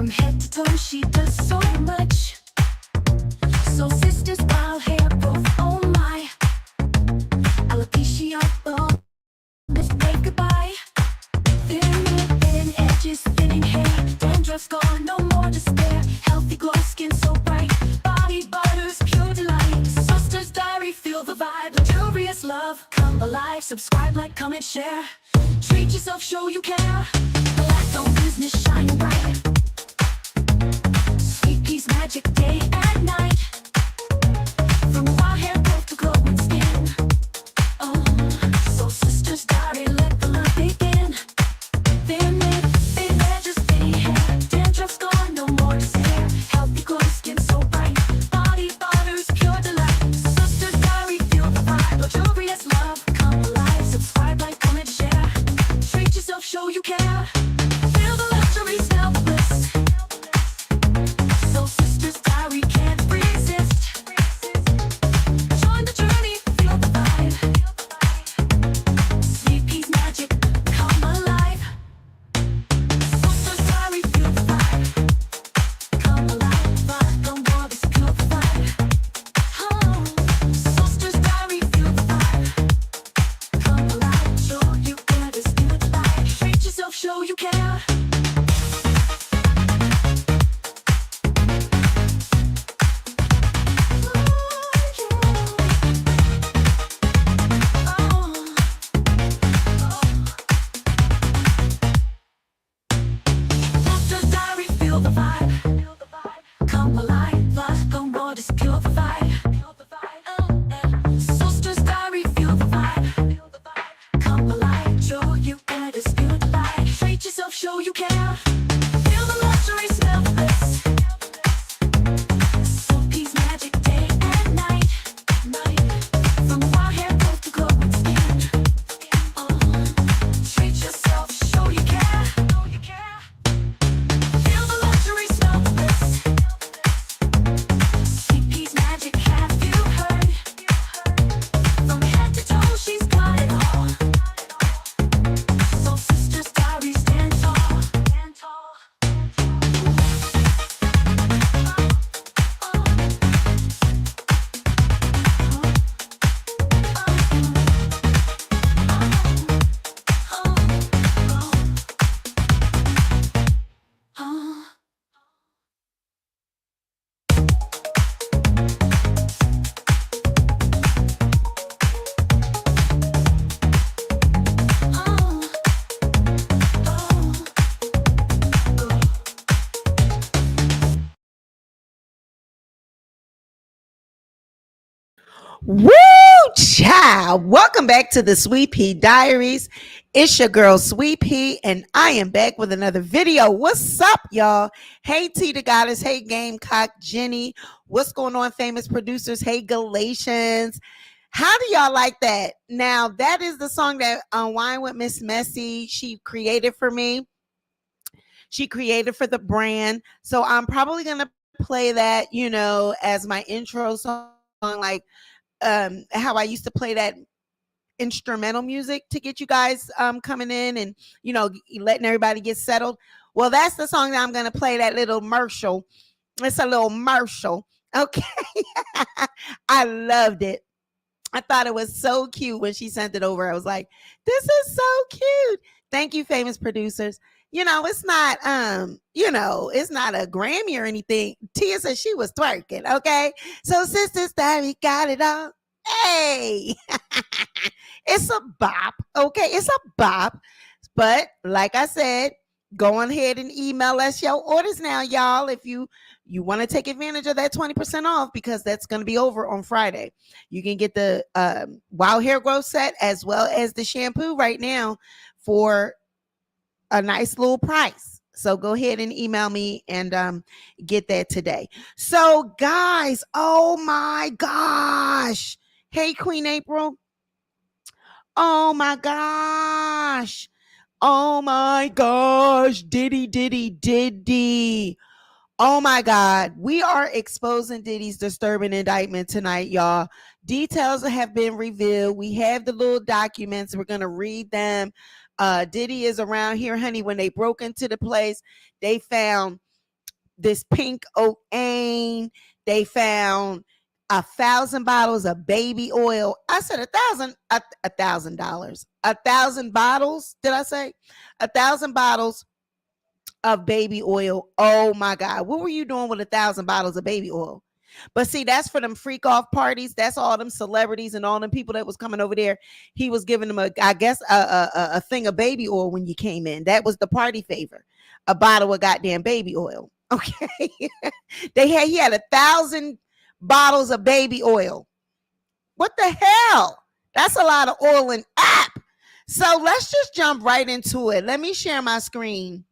From head to toe, she does so much. So sisters, wild hair, both, oh my. Alopecia, bald, say goodbye. Thin edges, thinning hair, dandruff's gone, no more despair. Healthy glow, skin so bright, body butters, pure delight. Sister's Diary, feel the vibe, luxurious love, come alive. Subscribe, like, comment, share. Treat yourself, show you care. Black on business, shine bright. Sweet peas magic, day and night. From wild hair growth to glowing skin. Oh, so Sister's Diary, let the love begin. Thin edges, thin hair, dandruff's gone, no more despair. Healthy glow, skin so bright, body butters, pure delight. Sister's Diary, feel the vibe, luxurious love, come alive. Subscribe, like, comment, share. Treat yourself, show you care. Feel the luxury, smell the bliss. So Sister's Diary, can't resist. Join the journey, feel the vibe. Sweet peas magic, come alive. Sister's Diary, feel the vibe. Come alive, vibe, don't worry, it's pure the vibe. Oh, Sister's Diary, feel the vibe. Come alive, show you good, it's good life. Treat yourself, show you care. Sister's Diary, feel the vibe. Come alive, life go more, just pure the vibe. Sister's Diary, feel the vibe. Come alive, show you good, it's good life. Treat yourself, show you care. Feel the luxury, smell the bliss. Sweet peas magic, day and night. From wild hair growth to glowing skin. Oh, treat yourself, show you care. Feel the luxury, smell the bliss. Sweet peas magic, have you heard? From head to toe, she's got it all. So Sister's Diary, stand tall. Woo, child. Welcome back to the Sweet Pea Diaries. It's your girl, Sweet Pea, and I am back with another video. What's up, y'all? Hey, T the Goddess. Hey, Gamecock Jenny. What's going on, famous producers? Hey, Galatians. How do y'all like that? Now, that is the song that Wine with Miss Messy, she created for me. She created for the brand. So I'm probably going to play that, as my intro song, like how I used to play that instrumental music to get you guys coming in and letting everybody get settled. Well, that's the song that I'm gonna play, that little commercial. It's a little commercial. Okay. I loved it. I thought it was so cute when she sent it over. I was like, this is so cute. Thank you, famous producers. It's not it's not a Grammy or anything. Tia said she was twerking, okay? So Sister's Diary got it all. Hey, it's a bop, okay? It's a bop. But like I said, go on ahead and email us your orders now, y'all. If you want to take advantage of that 20% off, because that's going to be over on Friday. You can get the wild hair growth set as well as the shampoo right now for a nice little price. So go ahead and email me and get that today. So guys, oh my gosh. Hey, Queen April. Oh my gosh. Oh my gosh. Diddy. Oh my God. We are exposing Diddy's disturbing indictment tonight, y'all. Details have been revealed. We have the little documents. We're going to read them. Diddy is around here, honey. When they broke into the place, they found this pink cocaine. They found 1,000 bottles of baby oil. I said $1,000. 1,000 bottles. Did I say 1,000 bottles of baby oil? Oh my God. What were you doing with 1,000 bottles of baby oil? But see, that's for them freak off parties. That's all them celebrities and all them people that was coming over there. He was giving them a thing of baby oil when you came in. That was the party favor, a bottle of goddamn baby oil. Okay, he had 1,000 bottles of baby oil. What the hell? That's a lot of oil and app. So let's just jump right into it. Let me share my screen.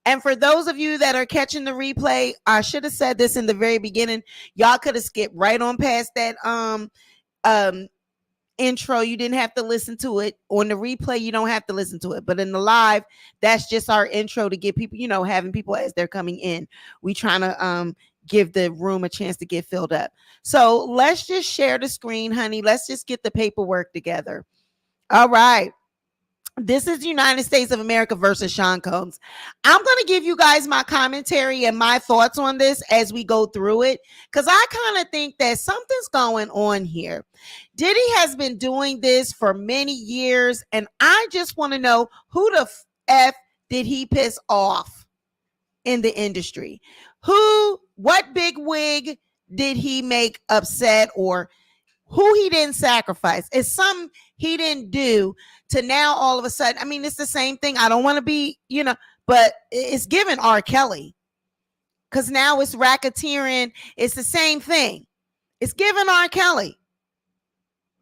And for those of you that are catching the replay, I should have said this in the very beginning. Y'all could have skipped right on past that intro. You didn't have to listen to it. On the replay, you don't have to listen to it. But in the live, that's just our intro to get people, having people as they're coming in. We trying to give the room a chance to get filled up. So let's just share the screen, honey. Let's just get the paperwork together. All right. This is the United States of America versus Sean Combs. I'm going to give you guys my commentary and my thoughts on this as we go through it, because I kind of think that something's going on here. Diddy has been doing this for many years, and I just want to know who the F did he piss off in the industry? What big wig did he make upset, or who he didn't sacrifice? It's something he didn't do to now all of a sudden. I mean, it's the same thing. I don't want to be, but it's given R. Kelly, because now it's racketeering. It's the same thing. It's given R. Kelly.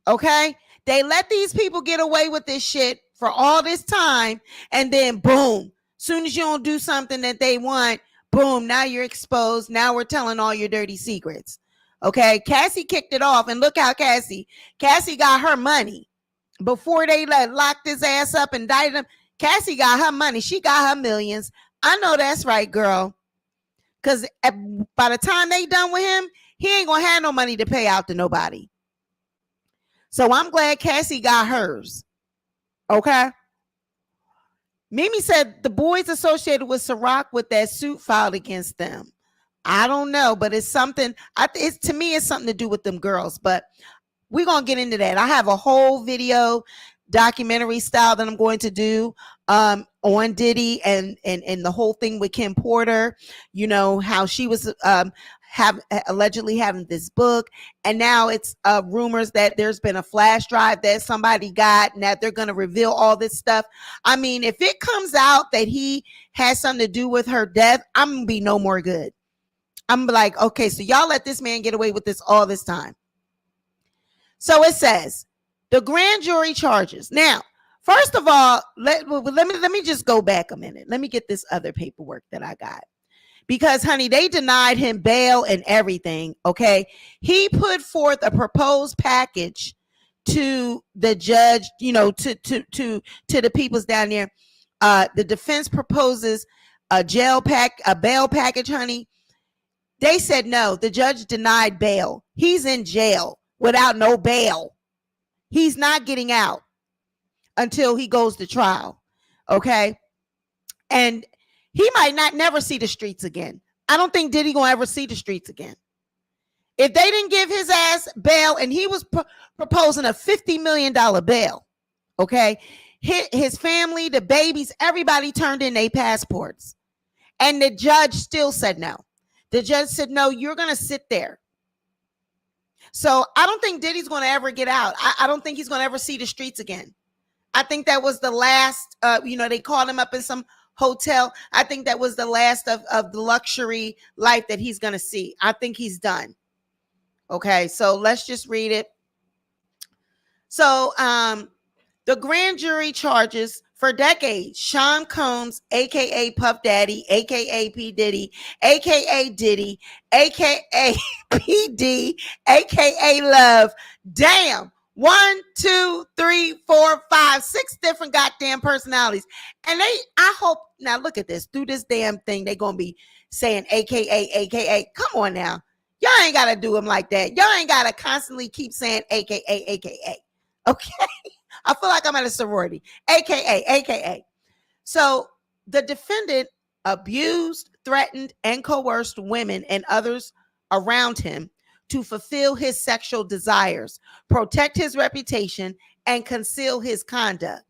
Okay. They let these people get away with this shit for all this time. And then boom, soon as you don't do something that they want, boom, now you're exposed. Now we're telling all your dirty secrets. Okay. Cassie kicked it off, and look how Cassie got her money. Before they locked his ass up and indicted him, Cassie got her money. She got her millions. I know that's right, girl. Because by the time they done with him, he ain't going to have no money to pay out to nobody. So I'm glad Cassie got hers. Okay. Mimi said the boys associated with Ciroc with that suit filed against them. I don't know, but it's something. To me, it's something to do with them girls. But we're going to get into that. I have a whole video documentary style that I'm going to do on Diddy and the whole thing with Kim Porter, how she was allegedly having this book. And now it's rumors that there's been a flash drive that somebody got and that they're going to reveal all this stuff. I mean, if it comes out that he has something to do with her death, I'm going to be no more good. I'm like, okay, so y'all let this man get away with this all this time. So it says the grand jury charges. Now, first of all, let me just go back a minute. Let me get this other paperwork that I got, because honey, they denied him bail and everything. Okay, he put forth a proposed package to the judge, to the peoples down there. The defense proposes a bail package, honey. They said no. The judge denied bail. He's in jail without no bail. He's not getting out until he goes to trial. Okay. And he might not never see the streets again. I don't think Diddy gonna ever see the streets again. If they didn't give his ass bail, and he was proposing a $50 million bail. Okay. His family, the babies, everybody turned in their passports. And the judge still said no. The judge said, no, you're going to sit there. So I don't think Diddy's going to ever get out. I don't think he's going to ever see the streets again. I think that was the last, they called him up in some hotel. I think that was the last of the luxury life that he's going to see. I think he's done. Okay, so let's just read it. So the grand jury charges for decades Sean Combs, a.k.a. Puff Daddy, a.k.a. P. Diddy, a.k.a. Diddy, a.k.a. P. D, a.k.a. Love. Damn. 1, 2, 3, 4, 5, 6 different goddamn personalities. And I hope, now look at this. Through this damn thing, they're going to be saying a.k.a., a.k.a. Come on now. Y'all ain't got to do them like that. Y'all ain't got to constantly keep saying a.k.a., a.k.a. Okay? I feel like I'm at a sorority. AKA. So the defendant abused, threatened, and coerced women and others around him to fulfill his sexual desires, protect his reputation, and conceal his conduct.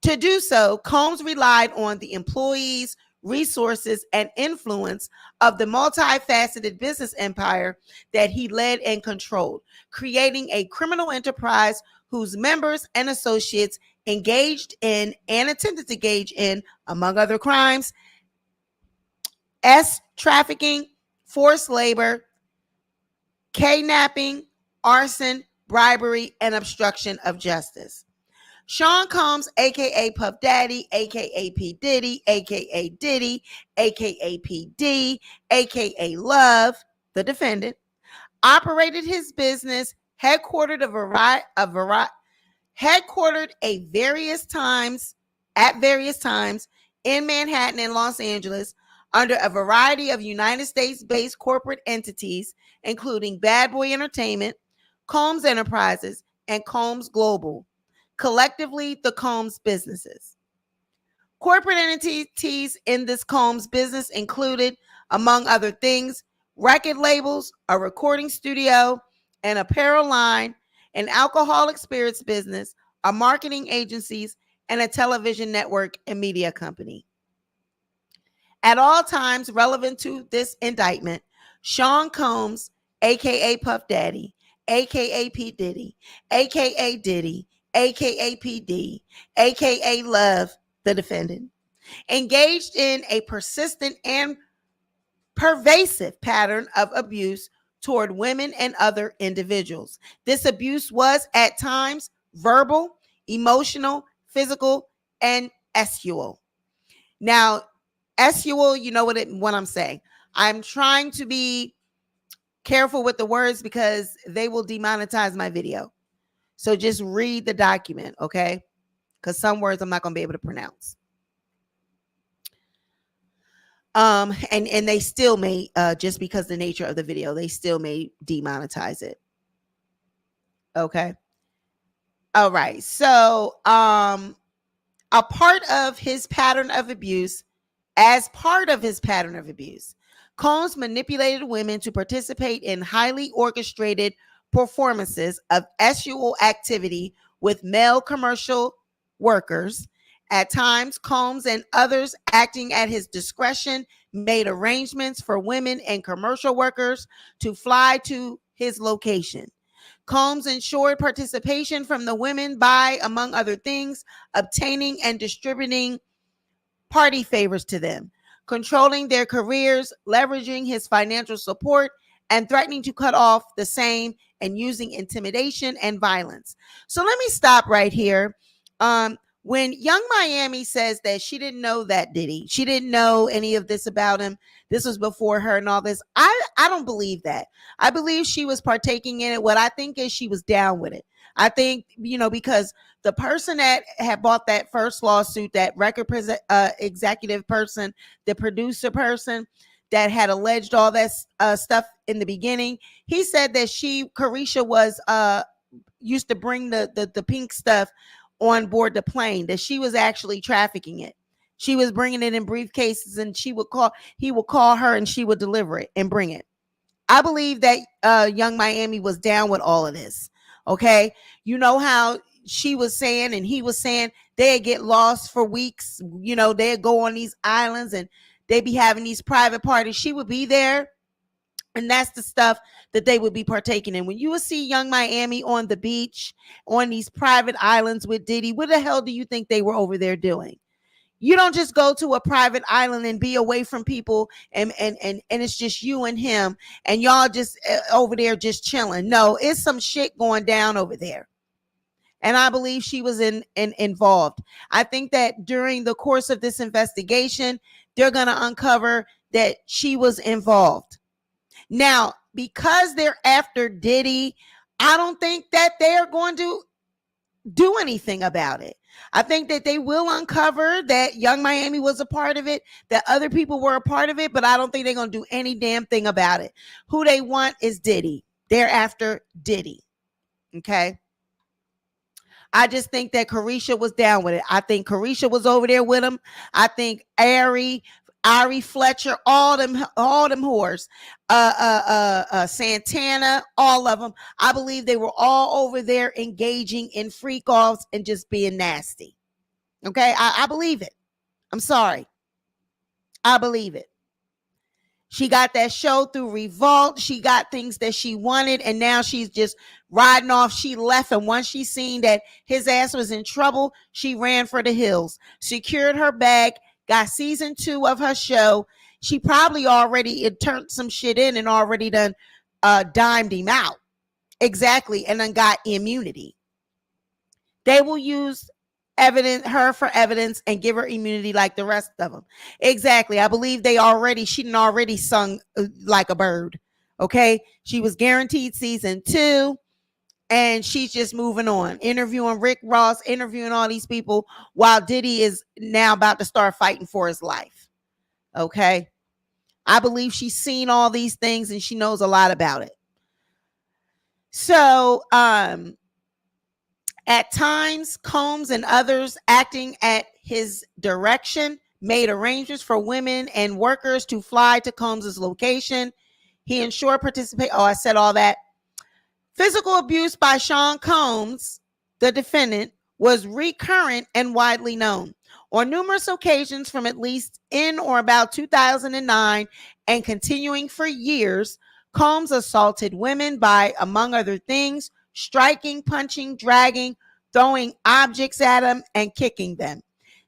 To do so, Combs relied on the employees, resources, and influence of the multifaceted business empire that he led and controlled, creating a criminal enterprise whose members and associates engaged in and attempted to engage in, among other crimes, trafficking, forced labor, kidnapping, arson, bribery, and obstruction of justice. Sean Combs, aka Puff Daddy, aka P. Diddy, aka Diddy, aka PD, aka Love, the defendant, operated his business headquartered at various times in Manhattan and Los Angeles under a variety of United States-based corporate entities, including Bad Boy Entertainment, Combs Enterprises, and Combs Global, collectively the Combs businesses. Corporate entities in this Combs business included, among other things, record labels, a recording studio, an apparel line, an alcoholic spirits business, a marketing agencies, and a television network and media company. At all times relevant to this indictment, Sean Combs, aka Puff Daddy, aka P. Diddy, aka Diddy, aka PD, aka Love, the defendant, engaged in a persistent and pervasive pattern of abuse toward women and other individuals. This abuse was at times verbal, emotional, physical, and sexual. Now, sexual, you know what I'm saying. I'm trying to be careful with the words because they will demonetize my video. So just read the document, okay? Because some words I'm not going to be able to pronounce. And they still may, just because the nature of the video, they still may demonetize it. Okay. All right. So, a part of his pattern of abuse, Combs manipulated women to participate in highly orchestrated performances of sexual activity with male commercial workers. At times, Combs and others acting at his discretion made arrangements for women and commercial workers to fly to his location. Combs ensured participation from the women by, among other things, obtaining and distributing party favors to them, controlling their careers, leveraging his financial support, and threatening to cut off the same and using intimidation and violence. So let me stop right here. When Young Miami says that she didn't know that Diddy, she didn't know any of this about him, this was before her and all this, I don't believe that. I believe she was partaking in it. What I think is she was down with it. I think, because the person that had bought that first lawsuit, that record executive person, the producer person that had alleged all that stuff in the beginning, he said that Carisha was used to bring the pink stuff on board the plane, that she was actually trafficking it. She was bringing it in briefcases, and he would call her and she would deliver it and bring it. I believe that Young Miami was down with all of this. Okay. You know how she was saying and he was saying they'd get lost for weeks. They'd go on these islands and they'd be having these private parties. She would be there. And that's the stuff that they would be partaking in. When you would see Young Miami on the beach, on these private islands with Diddy, what the hell do you think they were over there doing? You don't just go to a private island and be away from people and it's just you and him and y'all just over there just chilling. No, it's some shit going down over there. And I believe she was involved. I think that during the course of this investigation, they're going to uncover that she was involved. Now, because they're after Diddy, I don't think that they're going to do anything about it. I think that they will uncover that Young Miami was a part of it, that other people were a part of it, but I don't think they're going to do any damn thing about it. Who they want is Diddy. They're after Diddy. Okay. I just think that Carisha was down with it. I think Carisha was over there with him. I think Ari Ari Fletcher, all them whores, Santana, all of them. I believe they were all over there engaging in freak offs and just being nasty. Okay, I believe it. I'm sorry, I believe it. She got that show through Revolt. She got things that she wanted, and now she's just riding off. She left, and once she seen that his ass was in trouble, she ran for the hills, secured her bag, got season 2 of her show. She probably already had turned some shit in and already done dimed him out. Exactly, and then got immunity. They will use her for evidence and give her immunity like the rest of them. Exactly. I believe she didn't already sung like a bird. Okay. She was guaranteed season 2 and she's just moving on, interviewing Rick Ross, interviewing all these people while Diddy is now about to start fighting for his life. Okay. I believe she's seen all these things and she knows a lot about it. So, at times, Combs and others acting at his direction made arrangements for women and workers to fly to Combs' location. He ensured participation. Oh, I said all that. Physical abuse by Sean Combs, the defendant, was recurrent and widely known. On numerous occasions from at least in or about 2009 and continuing for years, Combs assaulted women by, among other things, striking, punching, dragging, throwing objects at them, and kicking them.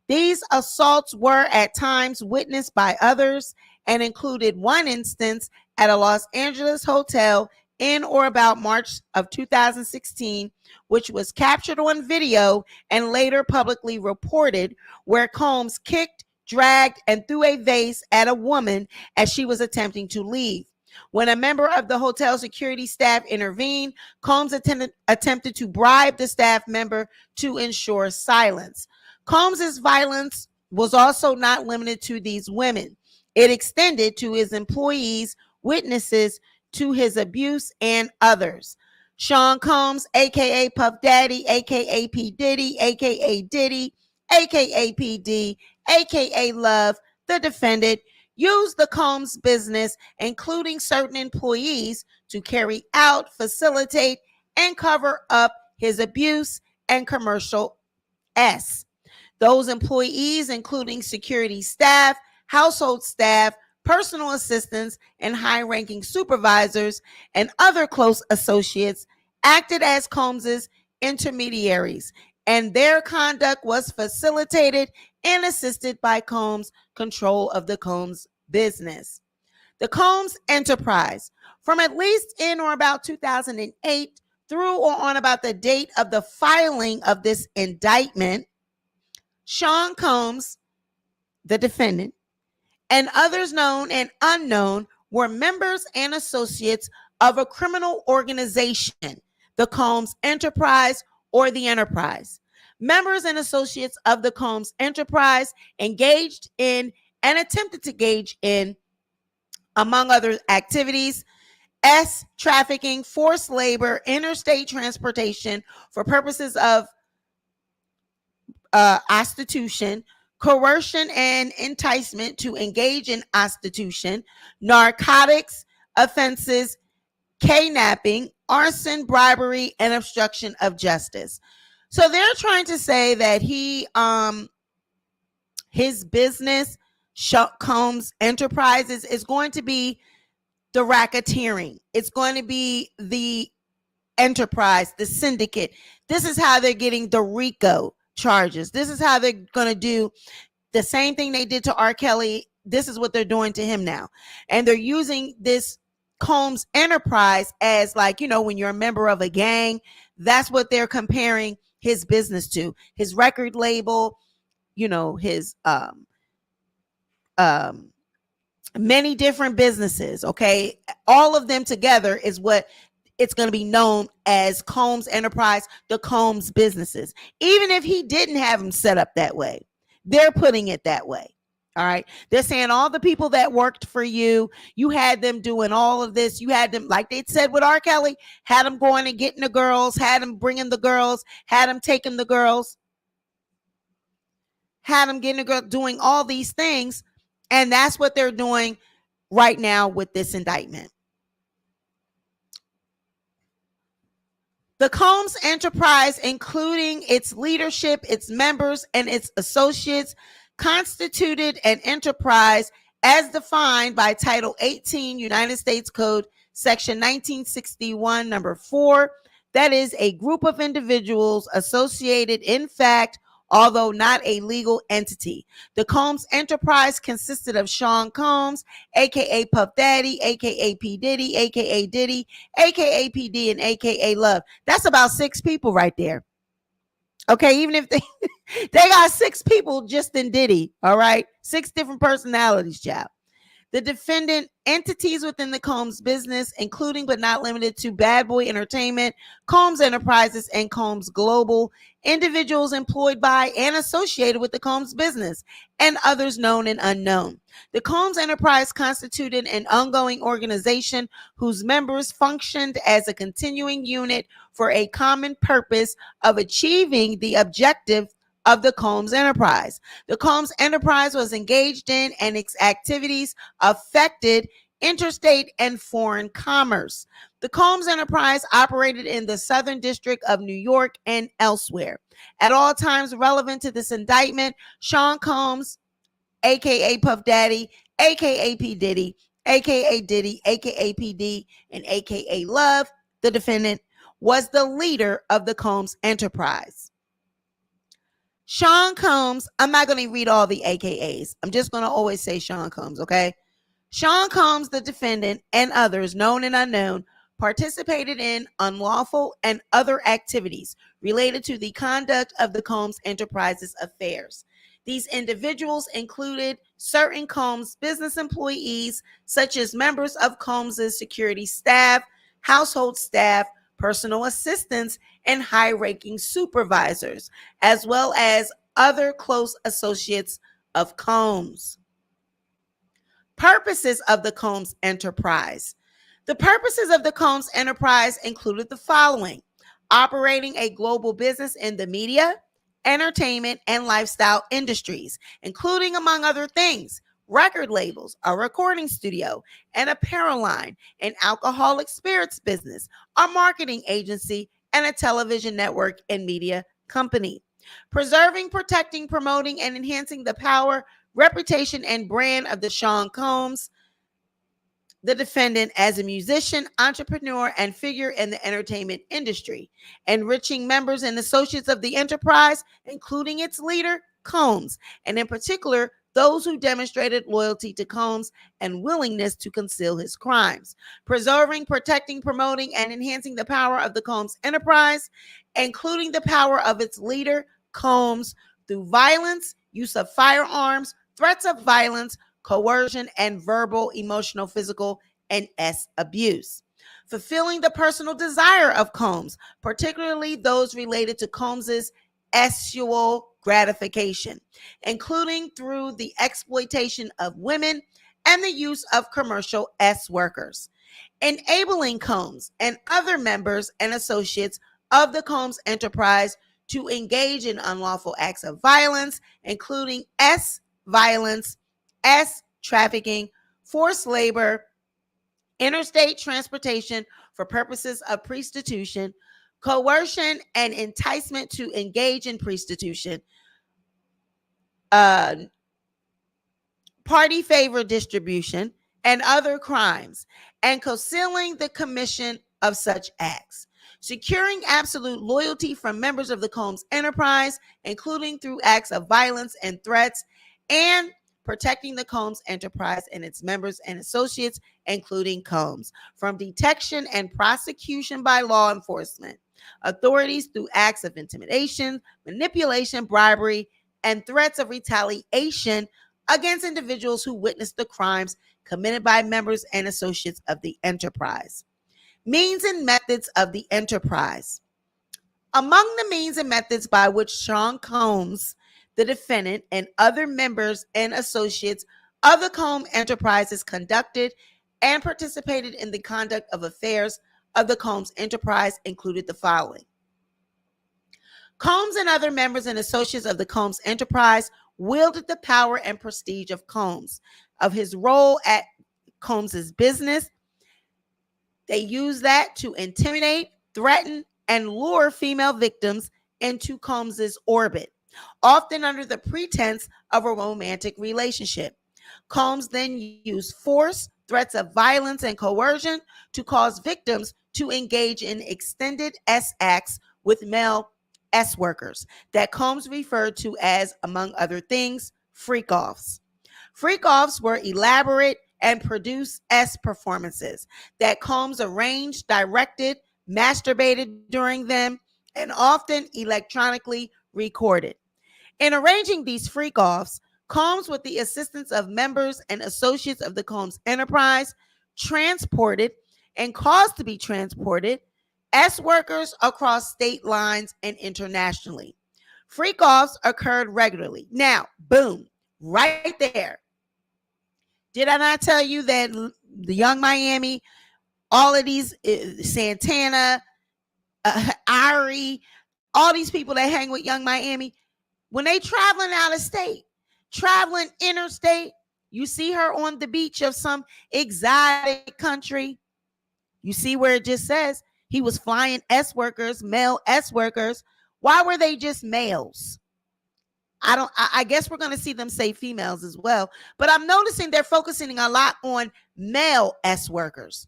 These assaults were at times witnessed by others and included one instance at a Los Angeles hotel in or about March of 2016, which was captured on video and later publicly reported, where Combs kicked, dragged, and threw a vase at a woman as she was attempting to leave. When a member of the hotel security staff intervened, Combs attempted to bribe the staff member to ensure silence. Combs' violence was also not limited to these women. It extended to his employees, witnesses to his abuse, and others. Sean Combs, aka Puff Daddy, aka P. Diddy, aka Diddy, aka PD, aka Love, the defendant, used the Combs business, including certain employees, to carry out, facilitate, and cover up his abuse and commercial S. Those employees, including security staff, household staff, personal assistants, and high-ranking supervisors and other close associates, acted as Combs' intermediaries, and their conduct was facilitated and assisted by Combs' control of the Combs business. The Combs enterprise, from at least in or about 2008 through or on about the date of the filing of this indictment, Sean Combs, the defendant, and others known and unknown were members and associates of a criminal organization, the Combs Enterprise or the Enterprise. Members and associates of the Combs Enterprise engaged in and attempted to engage in, among other activities, S, trafficking, forced labor, interstate transportation for purposes of prostitution, coercion and enticement to engage in prostitution, narcotics offenses, kidnapping, arson, bribery, and obstruction of justice. So they're trying to say that his business, Combs Enterprises, is going to be the racketeering. It's going to be the enterprise, the syndicate. This is how they're getting the RICO charges. This is how they're going to do the same thing they did to R. Kelly. This is what they're doing to him now. And they're using this Combs Enterprise as, like, when you're a member of a gang, that's what they're comparing his business to. His record label, his many different businesses, okay? All of them together is what it's going to be known as Combs Enterprise, the Combs businesses. Even if he didn't have them set up that way, they're putting it that way. All right. They're saying all the people that worked for you, you had them doing all of this. You had them, like they said with R. Kelly, had them going and getting the girls, had them bringing the girls, had them taking the girls, had them getting the girl, doing all these things. And that's what they're doing right now with this indictment. The Combs enterprise, including its leadership, its members, and its associates, constituted an enterprise as defined by Title 18 United States Code, Section 1961, number 4. That is a group of individuals associated in fact, although not a legal entity. The Combs enterprise consisted of Sean Combs, aka Puff Daddy, aka P. Diddy, aka Diddy, aka PD, and aka Love. That's about 6 people right there. Okay, even if they they got 6 people just in Diddy, all right? 6 different personalities, child. The defendant entities within the Combs business, including but not limited to Bad Boy Entertainment, Combs Enterprises, and Combs Global, individuals employed by and associated with the Combs business, and others known and unknown. The Combs Enterprise constituted an ongoing organization whose members functioned as a continuing unit for a common purpose of achieving the objective of the Combs Enterprise. The Combs Enterprise was engaged in and its activities affected interstate and foreign commerce. The Combs Enterprise operated in the Southern District of New York and elsewhere. At all times relevant to this indictment, Sean Combs, aka Puff Daddy, aka P. Diddy, aka Diddy, aka PD, and aka Love, the defendant, was the leader of the Combs Enterprise. Sean Combs, I'm not going to read all the AKAs. I'm just going to always say Sean Combs, okay? Sean Combs, the defendant, and others, known and unknown, participated in unlawful and other activities related to the conduct of the Combs Enterprises affairs. These individuals included certain Combs business employees, such as members of Combs' security staff, household staff, personal assistants, and high-ranking supervisors, as well as other close associates of Combs. Purposes of the Combs Enterprise. The purposes of the Combs Enterprise included the following: operating a global business in the media, entertainment, and lifestyle industries, including, among other things, record labels, a recording studio, an apparel line, an alcoholic spirits business, a marketing agency, and a television network and media company. Preserving, protecting, promoting, and enhancing the power, reputation, and brand of the Sean Combs, the defendant, as a musician, entrepreneur, and figure in the entertainment industry. Enriching members and associates of the enterprise, including its leader, Combs, and in particular, those who demonstrated loyalty to Combs and willingness to conceal his crimes. Preserving, protecting, promoting, and enhancing the power of the Combs Enterprise, including the power of its leader, Combs, through violence, use of firearms, threats of violence, coercion, and verbal, emotional, physical, and abuse. Fulfilling the personal desire of Combs, particularly those related to Combs's sexual gratification, including through the exploitation of women and the use of commercial workers. Enabling Combs and other members and associates of the Combs Enterprise to engage in unlawful acts of violence, including violence, trafficking, forced labor, interstate transportation for purposes of prostitution, coercion and enticement to engage in prostitution, party favor distribution, and other crimes, and concealing the commission of such acts. Securing absolute loyalty from members of the Combs Enterprise, including through acts of violence and threats, and protecting the Combs Enterprise and its members and associates, including Combs, from detection and prosecution by law enforcement authorities through acts of intimidation, manipulation, bribery, and threats of retaliation against individuals who witnessed the crimes committed by members and associates of the enterprise. Means and methods of the enterprise. Among the means and methods by which Sean Combs, the defendant, and other members and associates of the Combs Enterprises conducted and participated in the conduct of affairs of the Combs Enterprise included the following. Combs and other members and associates of the Combs Enterprise wielded the power and prestige of Combs, of his role at Combs's business. They used that to intimidate, threaten, and lure female victims into Combs's orbit, often under the pretense of a romantic relationship. Combs then used force, threats of violence, and coercion to cause victims to engage in extended acts with male workers that Combs referred to as, among other things, freak offs. Freak offs were elaborate and produced performances that Combs arranged, directed, masturbated during them, and often electronically recorded. In arranging these freak offs, Combs, with the assistance of members and associates of the Combs enterprise, transported and caused to be transported workers across state lines and internationally. Freak offs occurred regularly. Now, boom, right there. Did I not tell you that the Young Miami, all of these, Santana, Ari, all these people that hang with Young Miami, when they traveling out of state, traveling interstate, you see her on the beach of some exotic country. You see where it just says he was flying workers, male workers. Why were they just males? I guess we're going to see them say females as well, but I'm noticing they're focusing a lot on male workers.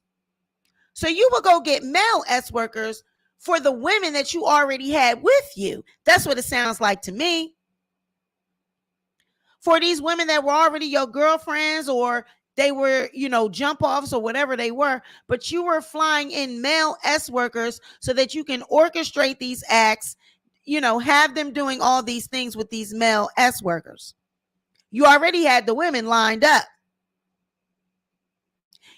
So you will go get male workers for the women that you already had with you. That's what it sounds like to me. For these women that were already your girlfriends, or they were, jump offs or whatever they were, but you were flying in male workers so that you can orchestrate these acts, have them doing all these things with these male workers. You already had the women lined up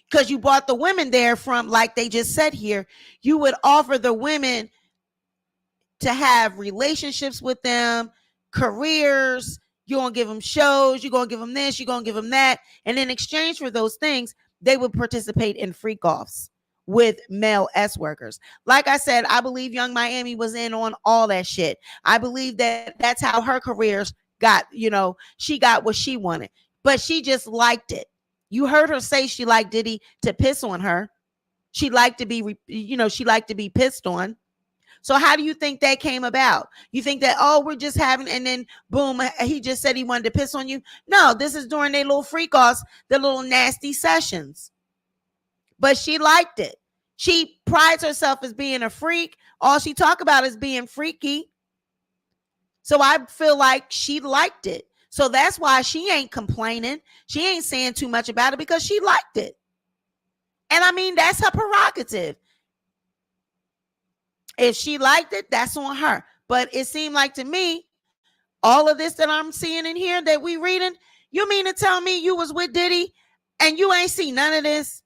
because you brought the women there from, like they just said here, you would offer the women to have relationships with them, careers. You're going to give them shows. You're going to give them this. You're going to give them that. And in exchange for those things, they would participate in freak offs with male workers. Like I said, I believe Young Miami was in on all that shit. I believe that that's how her careers got, she got what she wanted, but she just liked it. You heard her say she liked Diddy to piss on her. She liked to be, she liked to be pissed on. So how do you think that came about? You think that, we're just having, and then boom, he just said he wanted to piss on you? No, this is during their little freak offs, the little nasty sessions. But she liked it. She prides herself as being a freak. All she talk about is being freaky. So I feel like she liked it. So that's why she ain't complaining. She ain't saying too much about it because she liked it. And I mean, that's her prerogative. If she liked it, that's on her. But it seemed like to me, all of this that I'm seeing in here that we reading, you mean to tell me you was with Diddy and you ain't seen none of this?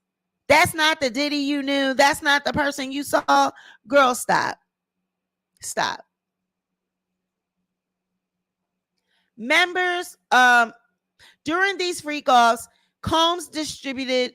That's not the Diddy you knew. That's not the person you saw. Girl, stop. Stop. Members, during these freak offs, Combs distributed,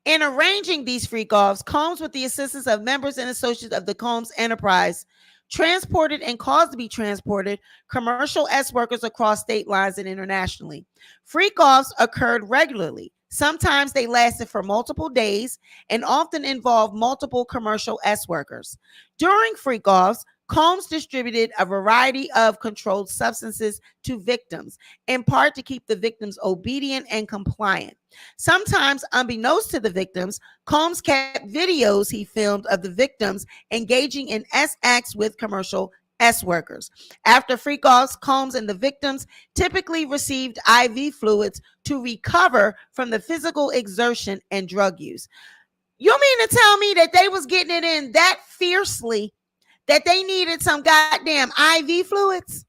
In arranging these freak offs, Combs, with the assistance of members and associates of the Combs enterprise, transported and caused to be transported commercial workers across state lines and internationally. Freak offs occurred regularly. Sometimes they lasted for multiple days and often involved multiple commercial workers. During freak offs, Combs distributed a variety of controlled substances to victims, in part to keep the victims obedient and compliant. Sometimes, unbeknownst to the victims, Combs kept videos he filmed of the victims engaging in acts with commercial workers. After freak offs, Combs and the victims typically received IV fluids to recover from the physical exertion and drug use. You mean to tell me that they was getting it in that fiercely that they needed some goddamn IV fluids?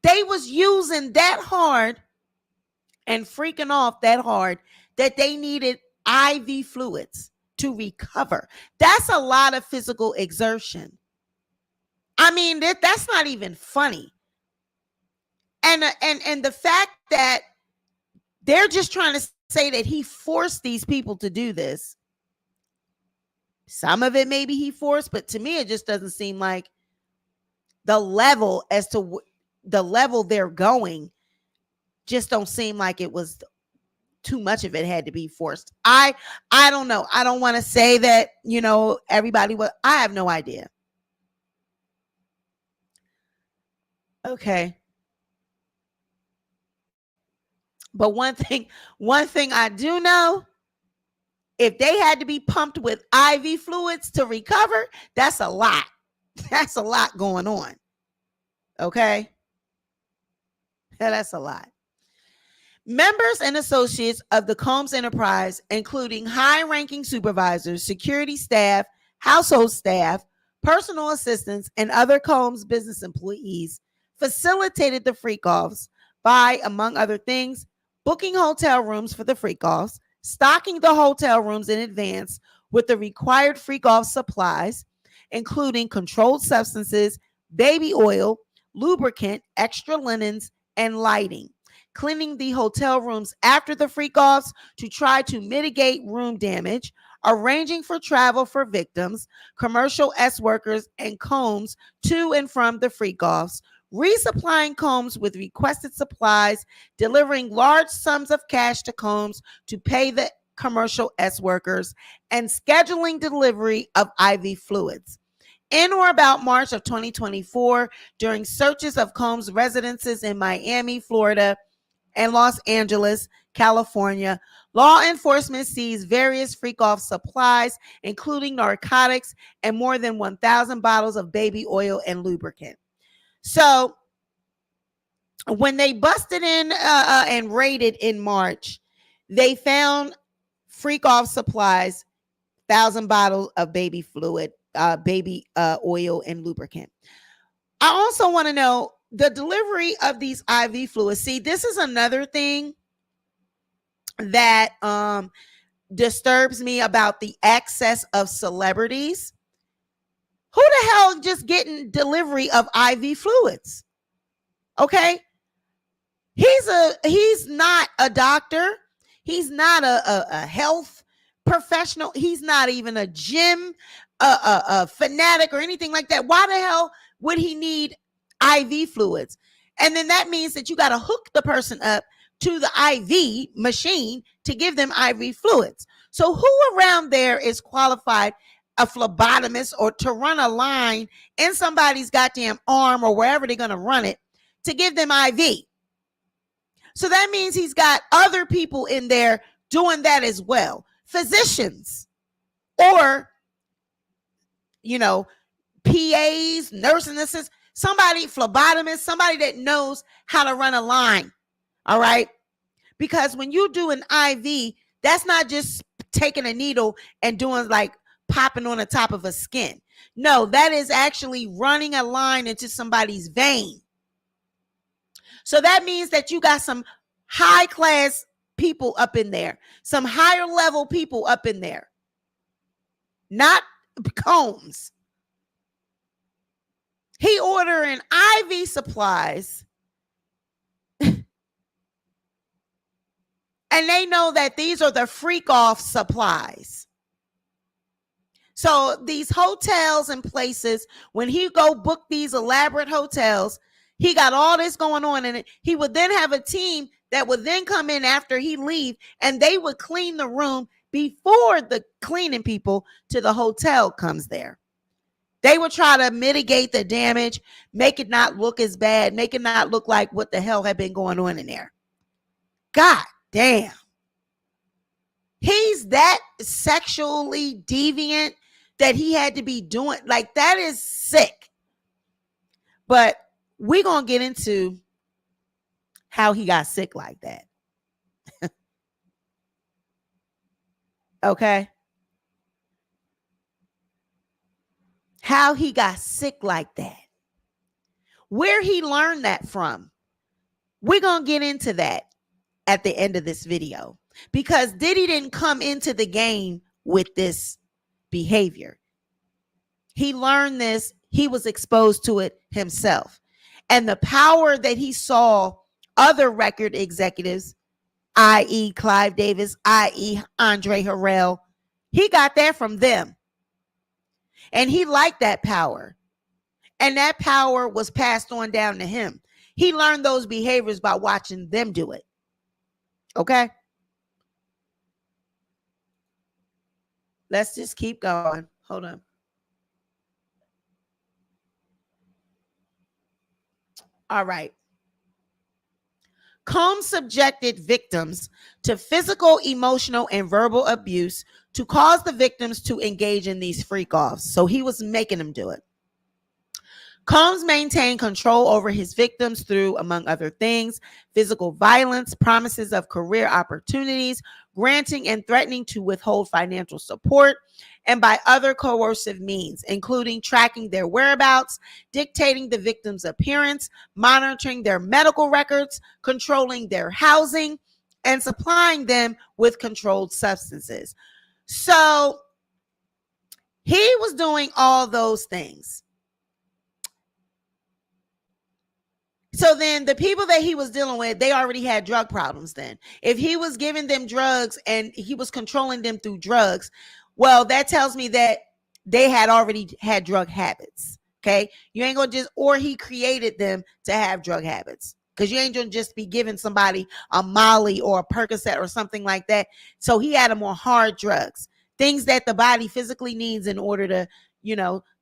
They was using that hard and freaking off that hard that they needed IV fluids to recover. That's a lot of physical exertion. I mean, that's not even funny. And the fact that they're just trying to say that he forced these people to do this. Some of it maybe he forced, but to me it just doesn't seem like the level as to the level they're going just don't seem like it was too much of it had to be forced. I don't know. I don't want to say that, everybody was. I have no idea. Okay. But one thing I do know, if they had to be pumped with IV fluids to recover, that's a lot. That's a lot going on. Okay? Yeah, that's a lot. Members and associates of the Combs enterprise, including high-ranking supervisors, security staff, household staff, personal assistants, and other Combs business employees, facilitated the freak-offs by, among other things, booking hotel rooms for the freak-offs, stocking the hotel rooms in advance with the required freak-off supplies, including controlled substances, baby oil, lubricant, extra linens, and lighting, cleaning the hotel rooms after the freak-offs to try to mitigate room damage, arranging for travel for victims, commercial S workers, and Combs to and from the freak-offs, resupplying Combs with requested supplies, delivering large sums of cash to Combs to pay the commercial S workers, and scheduling delivery of IV fluids. In or about March of 2024, during searches of Combs' residences in Miami, Florida, and Los Angeles, California, law enforcement seized various freak-off supplies, including narcotics and more than 1,000 bottles of baby oil and lubricant. So when they busted in and raided in March, they found freak-off supplies, 1,000 bottles of baby fluid, baby oil, and lubricant. I also want to know the delivery of these IV fluids. See, this is another thing that disturbs me about the access of celebrities. Who the hell just getting delivery of IV fluids? Okay. He's not a doctor. He's not a health professional. He's not even a gym a fanatic or anything like that. Why the hell would he need IV fluids? And then that means that you got to hook the person up to the IV machine to give them IV fluids. So who around there is qualified, a phlebotomist, or to run a line in somebody's goddamn arm or wherever they're going to run it to give them IV? So that means he's got other people in there doing that as well. Physicians or, PAs, nursing assistants, somebody, phlebotomist, somebody that knows how to run a line. All right. Because when you do an IV, that's not just taking a needle and doing like popping on the top of a skin. No, that is actually running a line into somebody's vein. So that means that you got some high class people up in there, some higher level people up in there, not Combs. He ordering IV supplies, and they know that these are the freak off supplies. So these hotels and places, when he go book these elaborate hotels, he got all this going on, and he would then have a team that would then come in after he leave, and they would clean the room before the cleaning people to the hotel comes there. They would try to mitigate the damage, make it not look as bad, make it not look like what the hell had been going on in there. God damn. He's that sexually deviant that he had to be doing. Like, that is sick. But we're going to get into how he got sick like that. Okay. How he got sick like that. Where he learned that from. We're going to get into that at the end of this video. Because Diddy didn't come into the game with this behavior. He learned this. He was exposed to it himself. And the power that he saw other record executives, i.e. Clive Davis, i.e. Andre Harrell, he got that from them. And he liked that power. And that power was passed on down to him. He learned those behaviors by watching them do it. Okay? Let's just keep going. Hold on. All right. Combs subjected victims to physical, emotional, and verbal abuse to cause the victims to engage in these freak offs. So he was making them do it. Combs maintained control over his victims through, among other things, physical violence, promises of career opportunities, granting and threatening to withhold financial support, and by other coercive means, including tracking their whereabouts, dictating the victim's appearance, monitoring their medical records, controlling their housing, and supplying them with controlled substances. So he was doing all those things. So then the people that he was dealing with, they already had drug problems then. If he was giving them drugs and he was controlling them through drugs, well, that tells me that they had already had drug habits. Okay. You ain't gonna just, or he created them to have drug habits. Because you ain't gonna just be giving somebody a Molly or a Percocet or something like that. So he had them on hard drugs, things that the body physically needs in order to,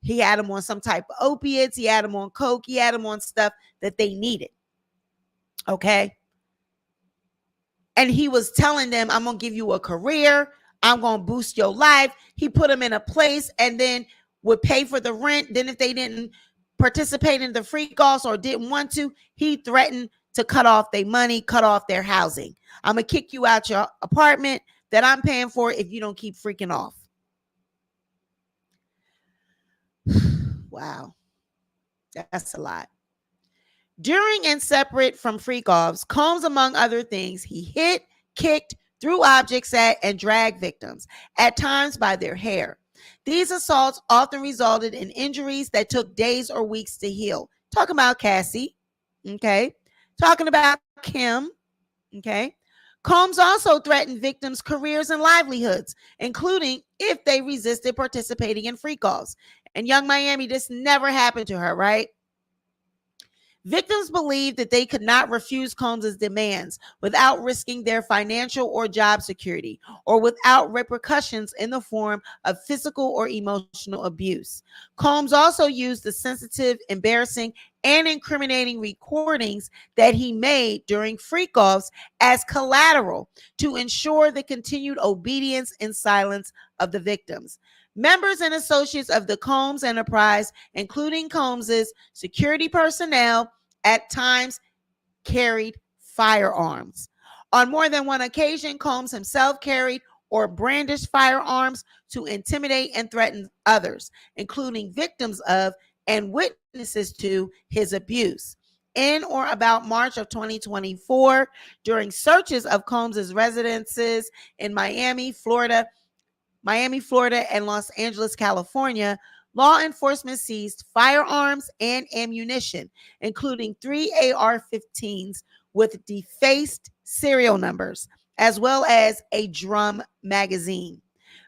he had them on some type of opiates, he had them on coke, he had them on stuff that they needed. Okay. And he was telling them, I'm going to give you a career. I'm going to boost your life. He put them in a place and then would pay for the rent. Then if they didn't participate in the freak offs or didn't want to, he threatened to cut off their money, cut off their housing. I'm going to kick you out your apartment that I'm paying for if you don't keep freaking off. Wow. That's a lot. During and separate from freak offs, Combs, among other things, he hit, kicked, threw objects at, and dragged victims, at times by their hair. These assaults often resulted in injuries that took days or weeks to heal. Talking about Cassie, okay? Talking about Kim, okay? Combs also threatened victims' careers and livelihoods, including if they resisted participating in freak offs. And Young Miami, this never happened to her, right? Victims believed that they could not refuse Combs' demands without risking their financial or job security, or without repercussions in the form of physical or emotional abuse. Combs also used the sensitive, embarrassing, and incriminating recordings that he made during freak offs as collateral to ensure the continued obedience and silence of the victims. Members and associates of the Combs enterprise, including Combs's security personnel, at times carried firearms. On more than one occasion, Combs himself carried or brandished firearms to intimidate and threaten others, including victims of and witnesses to his abuse. In or about March of 2024, during searches of Combs's residences in Miami, Florida, and Los Angeles, California, law enforcement seized firearms and ammunition, including 3 AR-15s with defaced serial numbers, as well as a drum magazine.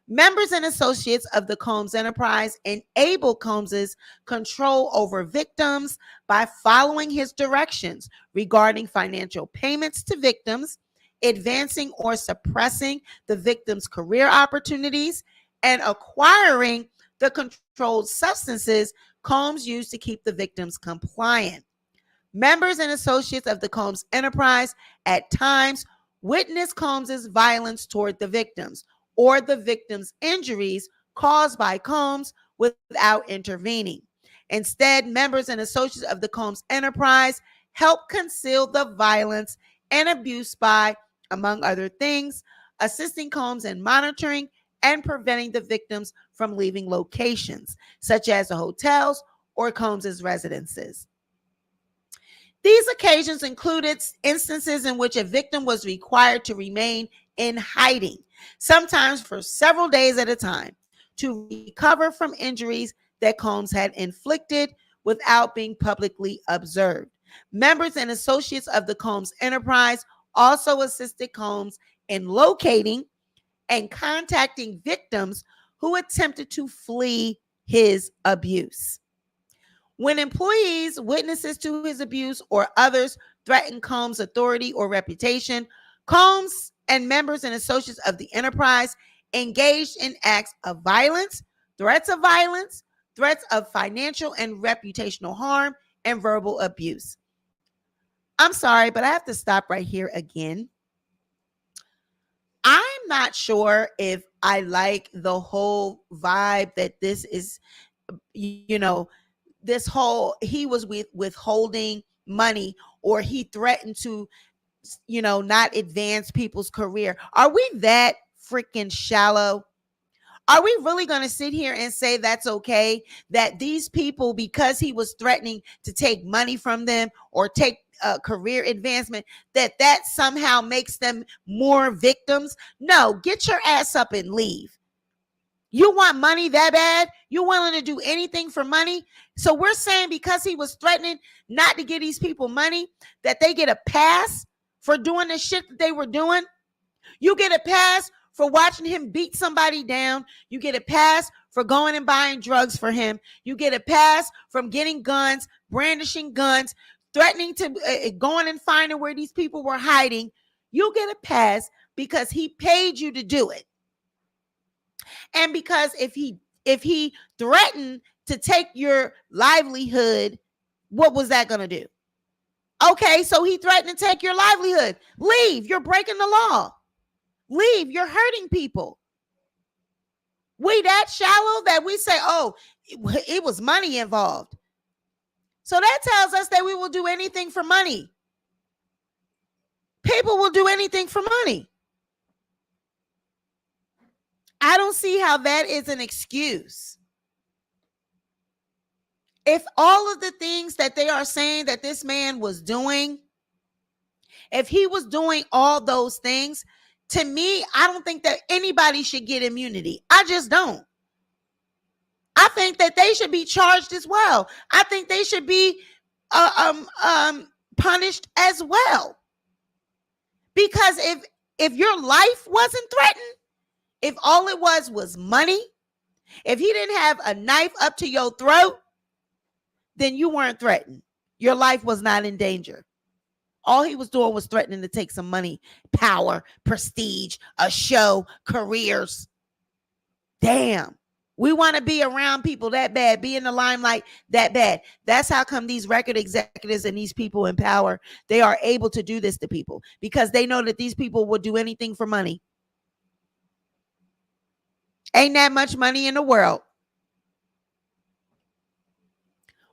Members and associates of the Combs enterprise enabled Combs's control over victims by following his directions regarding financial payments to victims, advancing or suppressing the victim's career opportunities, and acquiring the controlled substances Combs used to keep the victims compliant. Members and associates of the Combs enterprise at times witnessed Combs's violence toward the victims or the victims' injuries caused by Combs without intervening. Instead, members and associates of the Combs enterprise helped conceal the violence and abuse by, among other things, assisting Combs in monitoring and preventing the victims from leaving locations, such as the hotels or Combs' residences. These occasions included instances in which a victim was required to remain in hiding, sometimes for several days at a time, to recover from injuries that Combs had inflicted without being publicly observed. Members and associates of the Combs enterprise also assisted Combs in locating and contacting victims who attempted to flee his abuse. When employees, witnesses to his abuse, or others threaten Combs' authority or reputation, Combs and members and associates of the enterprise engaged in acts of violence, threats of financial and reputational harm, and verbal abuse. I'm sorry, but I have to stop right here again. I'm not sure if I like the whole vibe that this is, this whole he was withholding money, or he threatened to, not advance people's career. Are we that freaking shallow? Are we really going to sit here and say that's okay? That these people, because he was threatening to take money from them or take career advancement, that somehow makes them more victims? No, get your ass up and leave. You want money that bad? You're willing to do anything for money? So we're saying because he was threatening not to give these people money, that they get a pass for doing the shit that they were doing? You get a pass for watching him beat somebody down. You get a pass for going and buying drugs for him. You get a pass from getting guns, brandishing guns, threatening to going and finding where these people were hiding. You get a pass because he paid you to do it. And because if he threatened to take your livelihood, what was that going to do? Okay, so he threatened to take your livelihood. Leave. You're breaking the law. Leave. You're hurting people. We that shallow that we say, oh, it was money involved. So that tells us that we will do anything for money. People will do anything for money. I don't see how that is an excuse. If all of the things that they are saying that this man was doing, if he was doing all those things, to me, I don't think that anybody should get immunity. I just don't. I think that they should be charged as well. I think they should be punished as well. Because if your life wasn't threatened, if all it was money, if he didn't have a knife up to your throat, then you weren't threatened. Your life was not in danger. All he was doing was threatening to take some money, power, prestige, a show, careers. Damn. We want to be around people that bad, be in the limelight that bad. That's how come these record executives and these people in power, they are able to do this to people, because they know that these people will do anything for money. Ain't that much money in the world.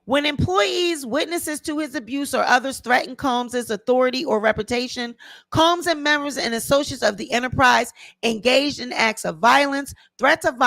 When employees, witnesses to his abuse, or others threaten Combs' authority or reputation, Combs and members and associates of the enterprise engaged in acts of violence, threats of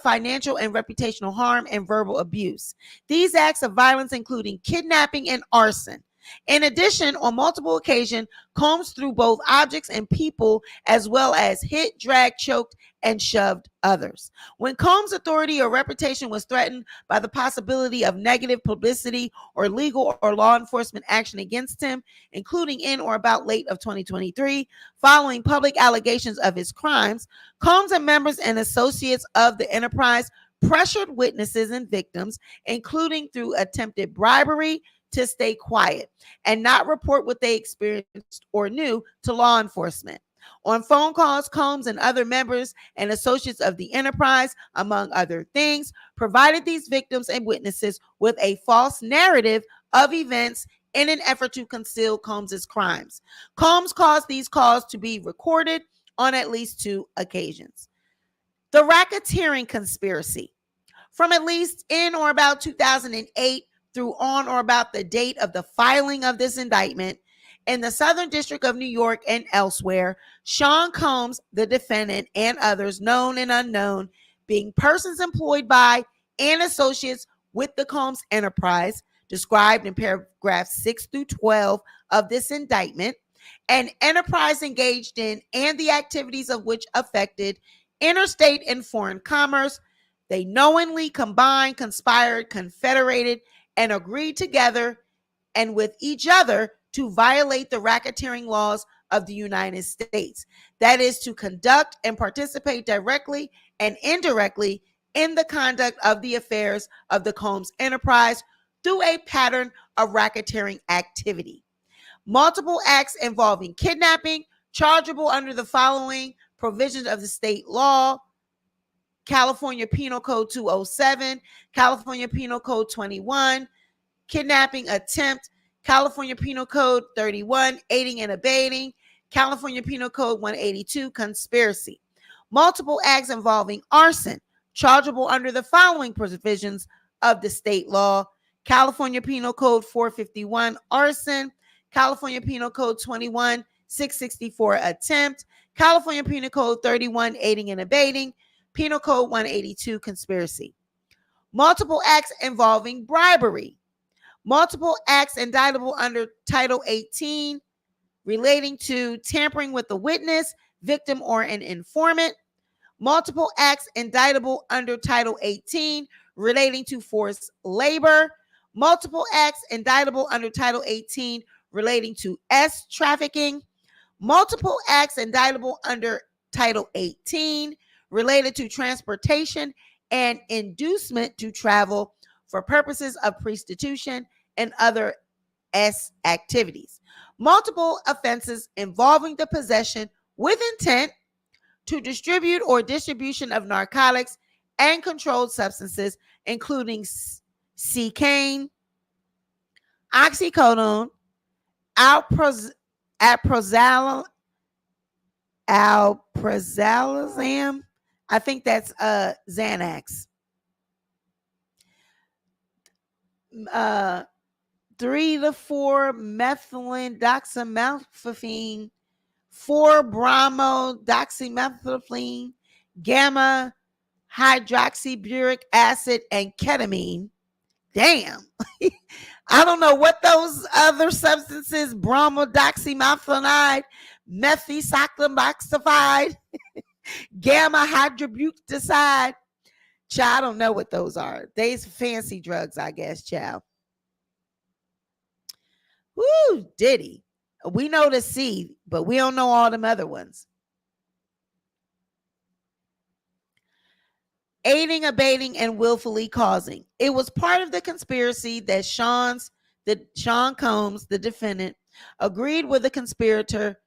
financial and reputational harm, and verbal abuse. These acts of violence including kidnapping and arson. In addition, on multiple occasions, Combs threw both objects and people, as well as hit, dragged, choked, and shoved others. When Combs' authority or reputation was threatened by the possibility of negative publicity or legal or law enforcement action against him, including in or about late of 2023, following public allegations of his crimes, Combs and members and associates of the enterprise pressured witnesses and victims, including through attempted bribery, to stay quiet and not report what they experienced or knew to law enforcement. On phone calls, Combs and other members and associates of the enterprise, among other things, provided these victims and witnesses with a false narrative of events in an effort to conceal Combs' crimes. Combs caused these calls to be recorded on at least 2 occasions. The racketeering conspiracy. From at least in or about 2008 through on or about the date of the filing of this indictment, in the Southern District of New York and elsewhere, Sean Combs, the defendant, and others, known and unknown, being persons employed by and associates with the Combs enterprise, described in paragraphs 6 through 12 of this indictment, an enterprise engaged in and the activities of which affected interstate and foreign commerce. They knowingly combined, conspired, confederated, and agreed together and with each other to violate the racketeering laws of the United States. That is, to conduct and participate directly and indirectly in the conduct of the affairs of the Combs enterprise through a pattern of racketeering activity. Multiple acts involving kidnapping, chargeable under the following provisions of the state law: California Penal Code 207, California Penal Code 21, kidnapping attempt, California Penal Code 31, aiding and abetting, California Penal Code 182, conspiracy. Multiple acts involving arson, chargeable under the following provisions of the state law: California Penal Code 451, arson, California Penal Code 21, 664, attempt, California Penal Code 31, aiding and abetting, Penal Code 182, conspiracy. Multiple acts involving bribery. Multiple acts indictable under Title 18 relating to tampering with a witness, victim, or an informant. Multiple acts indictable under Title 18 relating to forced labor. Multiple acts indictable under Title 18 relating to S trafficking. Multiple acts indictable under Title 18 related to transportation and inducement to travel for purposes of prostitution and other S activities. Multiple offenses involving the possession with intent to distribute or distribution of narcotics and controlled substances, including cocaine, oxycodone, alprazolam, I think that's Xanax. 3 to 4 methylene doxymethamphetamine, 4 bromodoxymethamphetamine, gamma hydroxyburic acid, and ketamine. Damn. I don't know what those other substances, bromodoxymethamphetamine, methycyclomoxifide, gamma hydrobutycide. Child, I don't know what those are. They's fancy drugs, I guess, child. Woo, Diddy. We know the C, but we don't know all them other ones. Aiding, abetting, and willfully causing. It was part of the conspiracy that Sean Combs, the defendant, agreed with a conspirator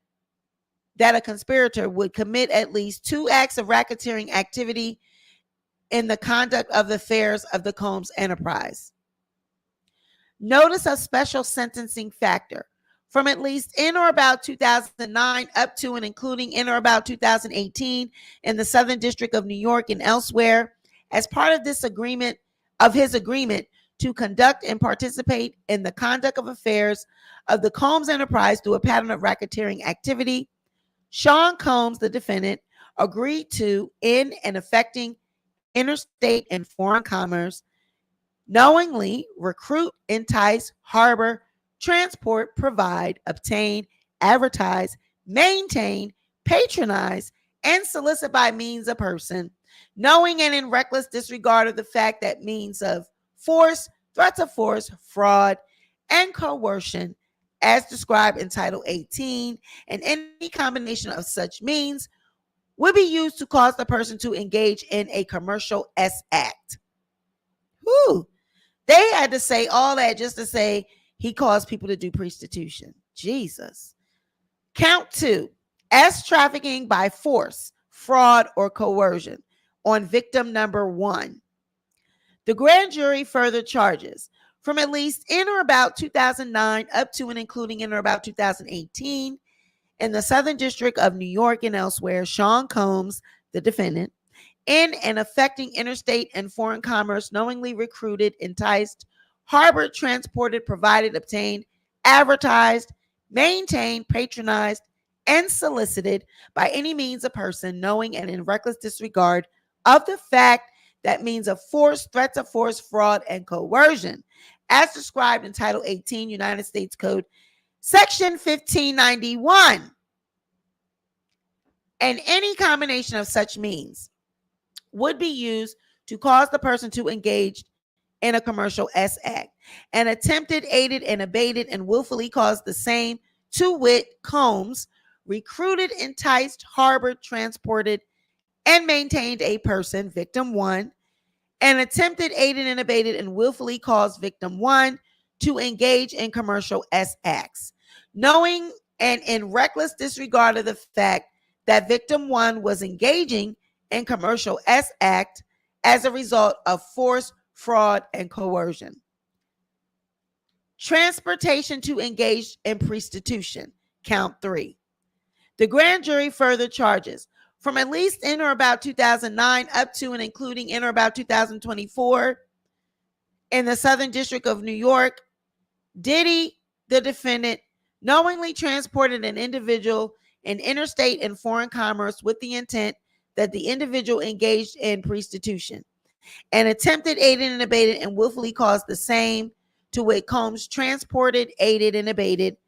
would commit at least 2 acts of racketeering activity in the conduct of the affairs of the Combs enterprise. Notice a special sentencing factor. From at least in or about 2009 up to and including in or about 2018 in the Southern District of New York and elsewhere, as part of his agreement to conduct and participate in the conduct of affairs of the Combs enterprise through a pattern of racketeering activity, Sean Combs, the defendant, agreed to, in and affecting interstate and foreign commerce, knowingly recruit, entice, harbor, transport, provide, obtain, advertise, maintain, patronize, and solicit by means of person, knowing and in reckless disregard of the fact that means of force, threats of force, fraud, and coercion, as described in Title 18, and any combination of such means would be used to cause the person to engage in a commercial S act. Whew. They had to say all that just to say he caused people to do prostitution. Jesus. Count 2, S trafficking by force, fraud, or coercion on victim number 1. The grand jury further charges from at least in or about 2009 up to and including in or about 2018 in the Southern District of New York and elsewhere, Sean Combs, the defendant, in and affecting interstate and foreign commerce, knowingly recruited, enticed, harbored, transported, provided, obtained, advertised, maintained, patronized, and solicited by any means a person knowing and in reckless disregard of the fact that means of force, threats of force, fraud, and coercion, as described in Title 18 United States Code, Section 1591, and any combination of such means would be used to cause the person to engage in a commercial S act, and attempted, aided, and abated, and willfully caused the same, to wit, Combs recruited, enticed, harbored, transported, and maintained a person, victim 1, and attempted, aided, and abetted, and willfully caused victim one to engage in commercial S acts, knowing and in reckless disregard of the fact that victim one was engaging in commercial S act as a result of force, fraud, and coercion. Transportation to engage in prostitution, count 3. The grand jury further charges from at least in or about 2009 up to and including in or about 2024 in the Southern District of New York, Diddy, the defendant, knowingly transported an individual in interstate and foreign commerce with the intent that the individual engaged in prostitution, and attempted, aided, and abetted, and willfully caused the same, to wit, Combs transported, aided, and abetted,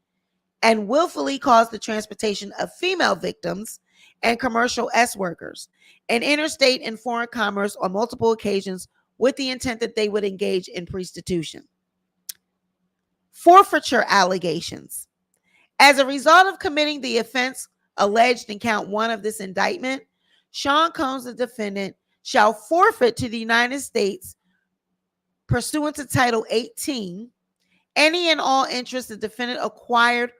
and willfully caused the transportation of female victims and commercial S workers in interstate and foreign commerce on multiple occasions with the intent that they would engage in prostitution. Forfeiture allegations. As a result of committing the offense alleged in count 1 of this indictment, Sean Combs, the defendant, shall forfeit to the United States, pursuant to Title 18, any and all interest the defendant acquired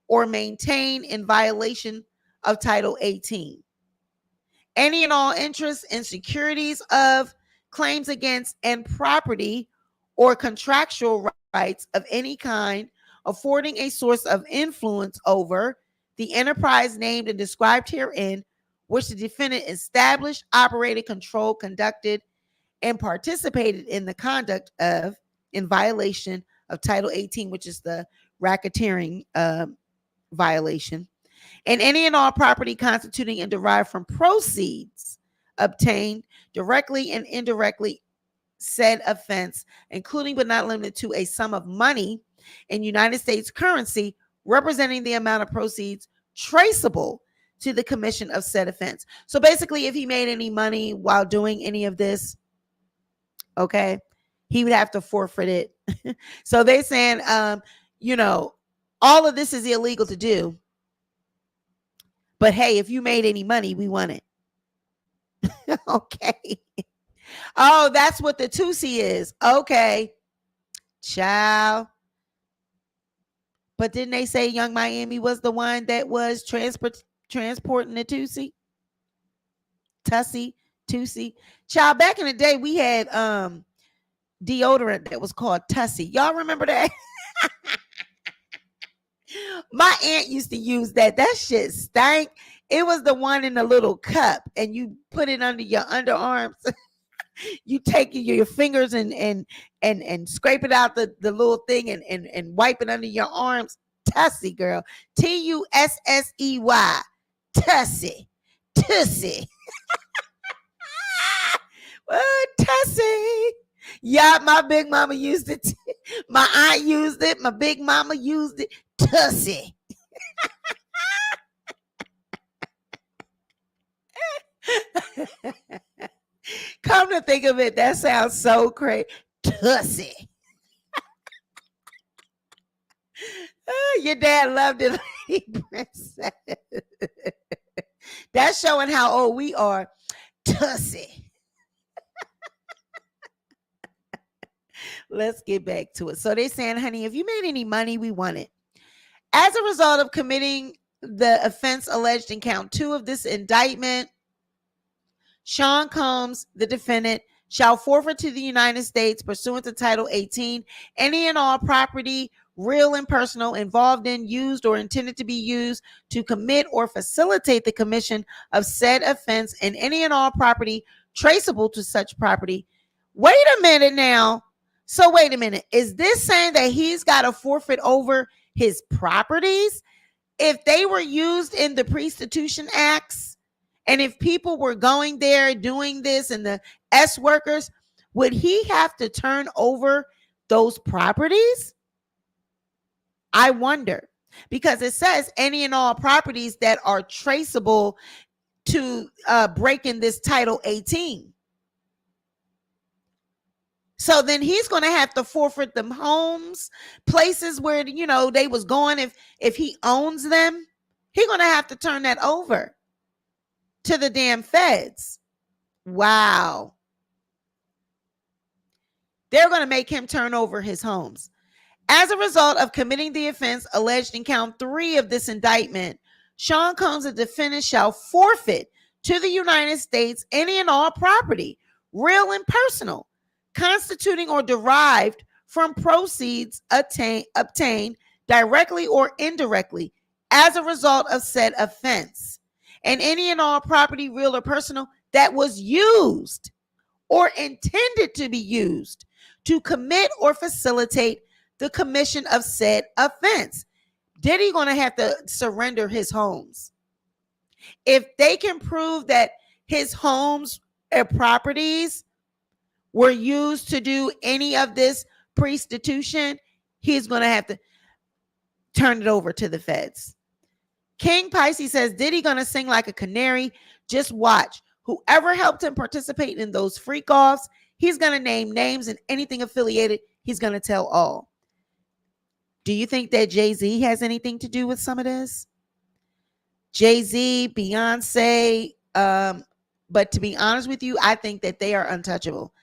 or maintained in violation of Title 18. Any and all interest in securities of, claims against, and property or contractual rights of any kind affording a source of influence over the enterprise named and described herein, which the defendant established, operated, controlled, conducted, and participated in the conduct of in violation of Title 18, which is the racketeering violation, and any and all property constituting and derived from proceeds obtained directly and indirectly said offense, including but not limited to a sum of money in United States currency representing the amount of proceeds traceable to the commission of said offense. So basically, if he made any money while doing any of this, okay, he would have to forfeit it. So they're saying, all of this is illegal to do. But hey, if you made any money, we want it. Okay. Oh, that's what the Tusi is. Okay. Child. But didn't they say Young Miami was the one that was transporting the Tusi? Tusi. Child, back in the day, we had deodorant that was called Tussie. Y'all remember that? My aunt used to use that. That shit stank. It was the one in the little cup, and you put it under your underarms. You take your fingers and scrape it out the little thing and wipe it under your arms. Tussie, girl. Tussey. Tussie. Tussie. Yeah, my big mama used it. My aunt used it. My big mama used it. Tussie. Come to think of it, that sounds so crazy. Tussie. Your dad loved it, Lady Princess. That's showing how old we are. Tussie. Let's get back to it. So they're saying, honey, if you made any money, we want it. As a result of committing the offense alleged in count 2 of this indictment, Sean Combs, the defendant, shall forfeit to the United States, pursuant to Title 18, any and all property, real and personal, involved in, used, or intended to be used to commit or facilitate the commission of said offense, and any and all property traceable to such property. Wait a minute now. So wait a minute. Is this saying that he's got to forfeit over his properties if they were used in the prostitution acts? And if people were going there doing this and the S workers, would he have to turn over those properties? I wonder, because it says any and all properties that are traceable to breaking this Title 18. So then he's going to have to forfeit them homes, places where, they was going. If he owns them, he's going to have to turn that over to the damn feds. Wow. they're going to make him turn over his homes. As a result of committing the offense alleged in count 3 of this indictment, Sean Combs, the defendant, shall forfeit to the United States any and all property, real and personal, constituting or derived from proceeds obtained directly or indirectly as a result of said offense, and any and all property, real or personal, that was used or intended to be used to commit or facilitate the commission of said offense. Diddy gonna have to surrender his homes. If they can prove that his homes or properties were used to do any of this prostitution, he's gonna have to turn it over to the feds. King Pisces says, Diddy gonna sing like a canary. Just watch. Whoever helped him participate in those freak offs, he's gonna name names, and anything affiliated, he's gonna tell all. Do you think that Jay-Z has anything to do with some of this? Jay-Z, Beyonce, but to be honest with you, I think that they are untouchable.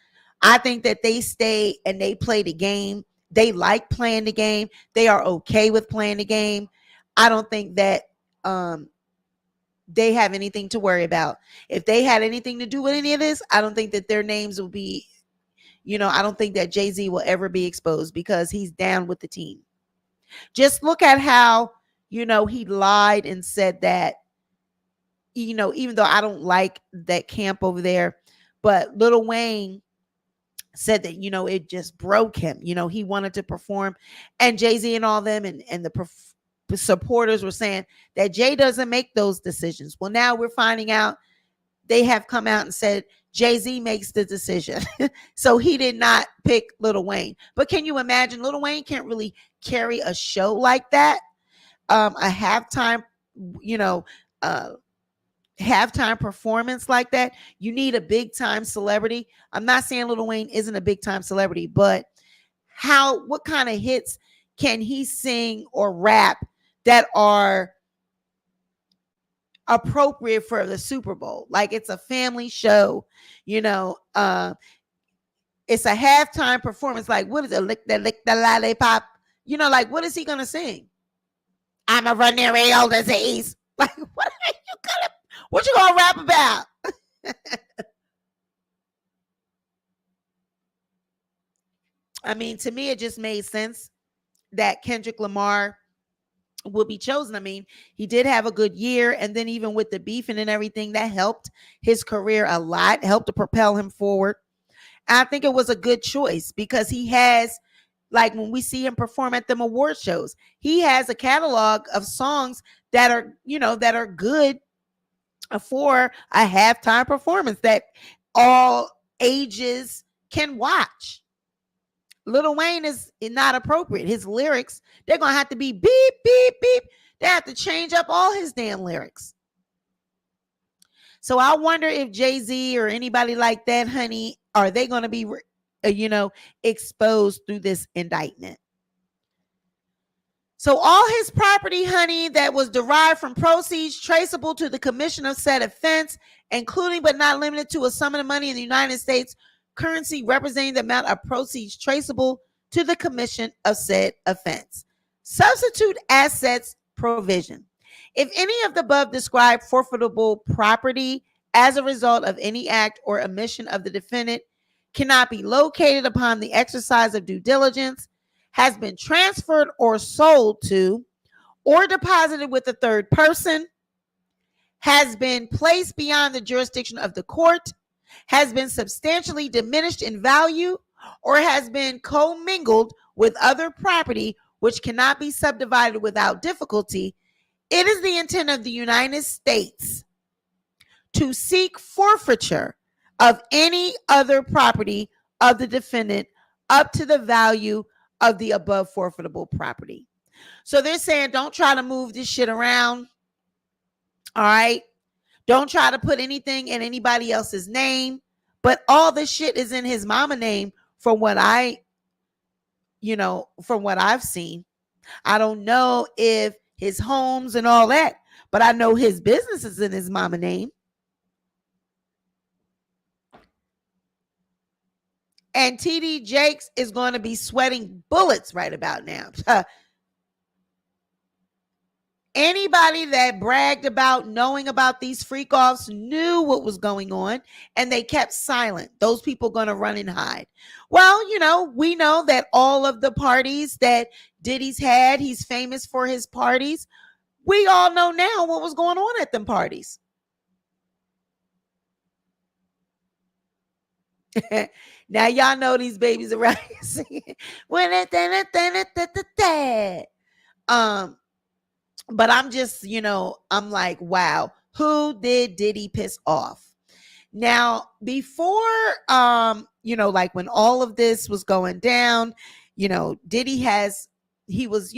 I think that they stay and they play the game. They like playing the game. They are okay with playing the game. I don't think that they have anything to worry about. If they had anything to do with any of this, I don't think that their names will be, I don't think that Jay-Z will ever be exposed because he's down with the team. Just look at how, he lied and said that, even though I don't like that camp over there, but Lil Wayne said that, it just broke him. He wanted to perform, and Jay-Z and all them and the supporters were saying that Jay doesn't make those decisions. Well, now we're finding out they have come out and said Jay-Z makes the decision. So he did not pick Lil Wayne. But can you imagine? Lil Wayne can't really carry a show like that. A halftime, halftime performance like that. You need a big time celebrity. I'm not saying Lil Wayne isn't a big time celebrity, but what kind of hits can he sing or rap that are appropriate for the Super Bowl? Like, it's a family show, it's a halftime performance. Like, what is it? Lick the lollipop. Like, what is he gonna sing? I'm a venereal disease. Like, what you gonna rap about? I mean, to me, it just made sense that Kendrick Lamar will be chosen. I mean, he did have a good year, and then even with the beefing and everything, that helped his career a lot, helped to propel him forward. And I think it was a good choice because he has, like, when we see him perform at them award shows, he has a catalog of songs that are, that are good for a halftime performance that all ages can watch. Lil Wayne is not appropriate. His lyrics, they're going to have to be beep, beep, beep. They have to change up all his damn lyrics. So I wonder if Jay-Z or anybody like that, honey, are they going to be, exposed through this indictment? So all his property, honey, that was derived from proceeds traceable to the commission of said offense, including but not limited to a sum of money in the United States currency representing the amount of proceeds traceable to the commission of said offense. Substitute assets provision. If any of the above described forfeitable property as a result of any act or omission of the defendant cannot be located upon the exercise of due diligence, has been transferred or sold to, or deposited with a third person, has been placed beyond the jurisdiction of the court, has been substantially diminished in value, or has been commingled with other property which cannot be subdivided without difficulty, it is the intent of the United States to seek forfeiture of any other property of the defendant up to the value of the above forfeitable property. So they're saying, don't try to move this shit around. All right. Don't try to put anything in anybody else's name, but all this shit is in his mama name from what I've seen. I don't know if his homes and all that, but I know his business is in his mama name. And TD Jakes is going to be sweating bullets right about now. Anybody that bragged about knowing about these freak offs knew what was going on and they kept silent. Those people going to run and hide. Well, we know that all of the parties that Diddy's had, he's famous for his parties. We all know now what was going on at them parties. Now y'all know these babies around here singing. But I'm just, I'm like, wow, who did Diddy piss off? Now, before, like when all of this was going down, Diddy he was,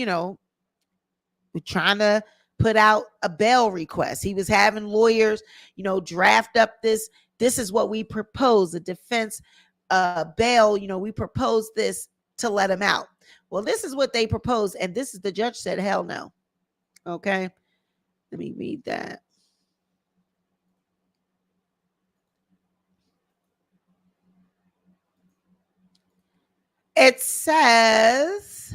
trying to put out a bail request. He was having lawyers, draft up this is what we propose, a defense bail, we propose this to let him out. Well, this is what they proposed, and this is the judge said, hell no. Okay, let me read that. It says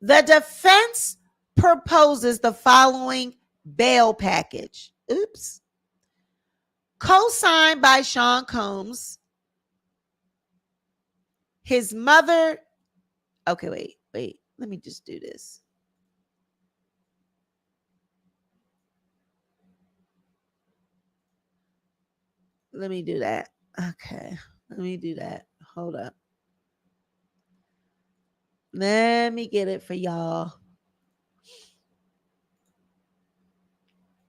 the defense proposes the following bail package. Oops. Co-signed by Sean Combs, his mother. Okay, wait. Let me just do this. Let me do that. Okay, let me do that. Hold up. Let me get it for y'all.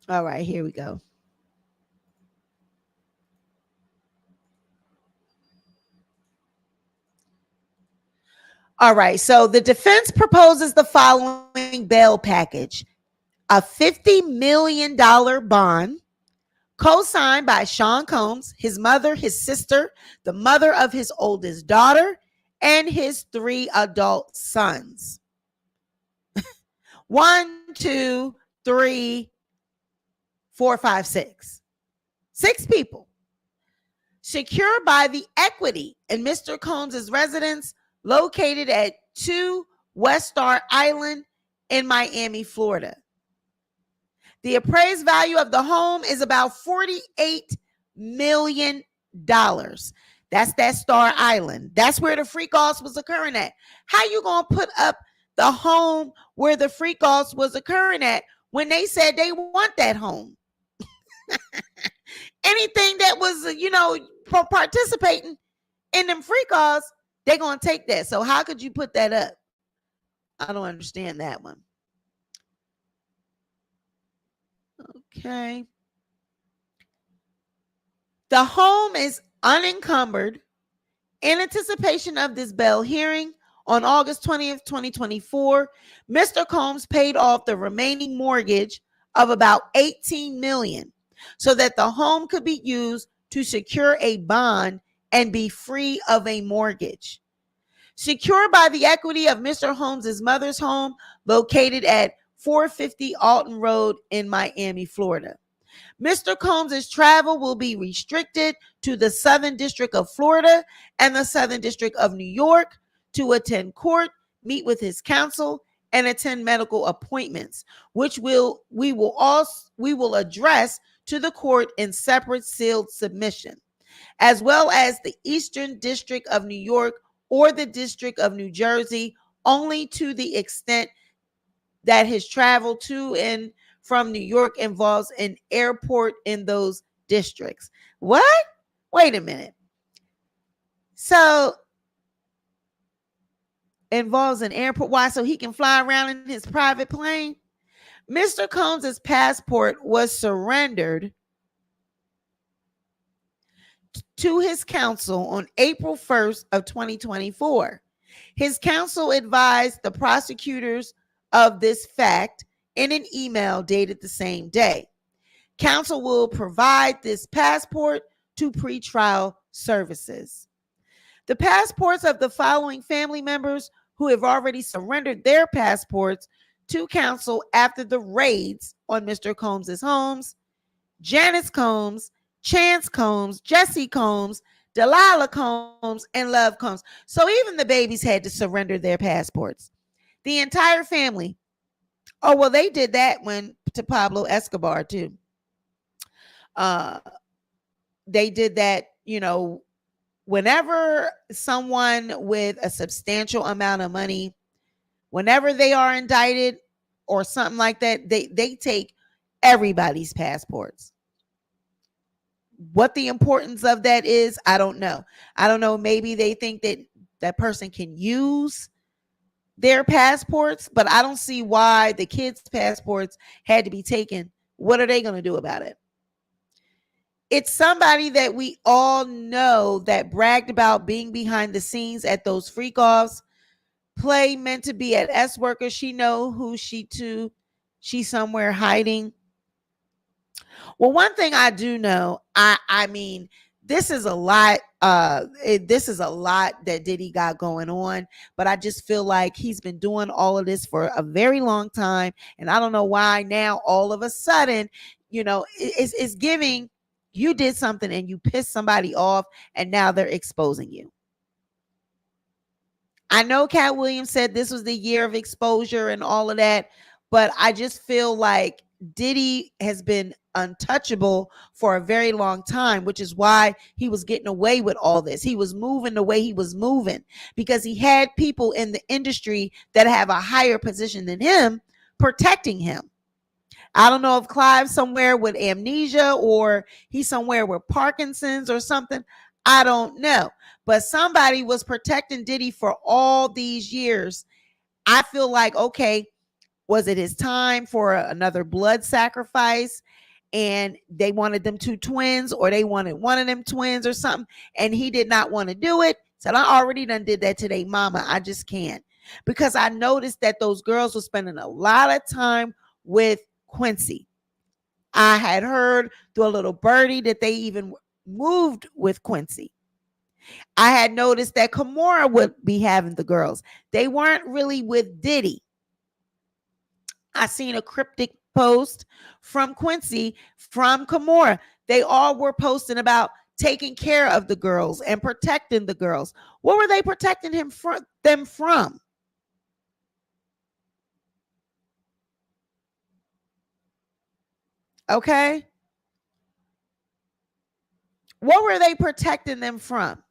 All right, here we go. All right, so the defense proposes the following bail package: a $50 million bond, co-signed by Sean Combs, his mother, his sister, the mother of his oldest daughter, and his 3 adult sons. 1, 2, 3, 4, 5, 6. 6 people. Secured by the equity in Mr. Combs' residence located at 2 West Star Island in Miami, Florida. The appraised value of the home is about $48 million. That's that Star Island. That's where the freak offs was occurring at. How you going to put up the home where the freak offs was occurring at when they said they want that home? Anything that was, participating in them freak offs, they're going to take that. So how could you put that up? I don't understand that one. Okay. The home is unencumbered. In anticipation of this bail hearing on August 20th, 2024, Mr. Combs paid off the remaining mortgage of about $18 million so that the home could be used to secure a bond and be free of a mortgage. Secured by the equity of Mr. Holmes' mother's home located at 450 Alton Road in Miami, Florida. Mr. Combs' travel will be restricted to the Southern District of Florida and the Southern District of New York to attend court, meet with his counsel, and attend medical appointments, which we will address to the court in separate sealed submission, as well as the Eastern District of New York or the District of New Jersey, only to the extent that his travel to and from New York involves an airport in those districts. What? Wait a minute. So involves an airport. Why? So he can fly around in his private plane? Mr. Combs' passport was surrendered to his counsel on April 1st of 2024. His counsel advised the prosecutors of this fact in an email dated the same day. Counsel will provide this passport to pretrial services. The passports of the following family members who have already surrendered their passports to counsel after the raids on Mr. Combs' homes: Janice Combs, Chance Combs, Jesse Combs, Delilah Combs, and Love Combs. So even the babies had to surrender their passports. The entire family. Oh, well, they did that when to Pablo Escobar too. Uh, they did that, whenever someone with a substantial amount of money, whenever they are indicted or something like that, they take everybody's passports. What the importance of that is, I don't know. I don't know. Maybe they think that that person can use their passports, but I don't see why the kids' passports had to be taken. What are they going to do about it? It's somebody that we all know that bragged about being behind the scenes at those freak offs. Play meant to be at S Worker. She know who she to. She's somewhere hiding. Well, one thing I do know, I mean, this is a lot. This is a lot that Diddy got going on, but I just feel like he's been doing all of this for a very long time, and I don't know why now all of a sudden, it's giving. You did something and you pissed somebody off, and now they're exposing you. I know Cat Williams said this was the year of exposure and all of that, but I just feel like Diddy has been untouchable for a very long time, which is why he was getting away with all this. He was moving the way he was moving because he had people in the industry that have a higher position than him protecting him. I don't know if Clive's somewhere with amnesia or he's somewhere with Parkinson's or something. I don't know. But somebody was protecting Diddy for all these years. I feel like, okay, was it his time for another blood sacrifice? And they wanted them two twins, or they wanted one of them twins or something, and he did not want to do it. Said, I already done did that to their mama. I just can't. Because I noticed that those girls were spending a lot of time with Quincy. I had heard through a little birdie that they even moved with Quincy. I had noticed that Kimora would be having the girls. They weren't really with Diddy. I seen a cryptic post from Quincy from Kimora. They all were posting about taking care of the girls and protecting the girls. What were they protecting them from? Okay. What were they protecting them from?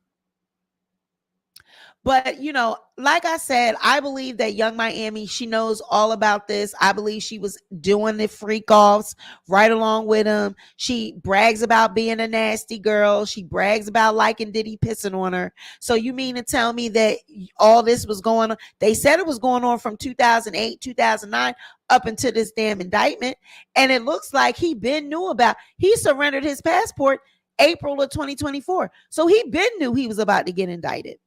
But, like I said, I believe that Young Miami, she knows all about this. I believe she was doing the freak offs right along with him. She brags about being a nasty girl. She brags about liking Diddy pissing on her. So you mean to tell me that all this was going on? They said it was going on from 2008, 2009 up into this damn indictment. And it looks like he surrendered his passport April of 2024. So he been knew he was about to get indicted.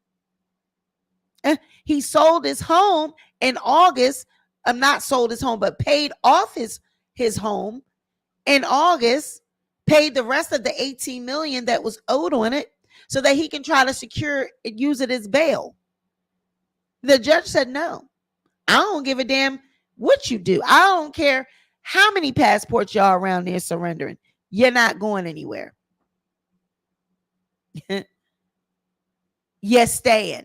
He sold his home in August. Not sold his home, but paid off his home in August, paid the rest of the 18 million that was owed on it so that he can try to use it as bail. The judge said, no, I don't give a damn what you do. I don't care how many passports y'all around there surrendering. You're not going anywhere. You're staying.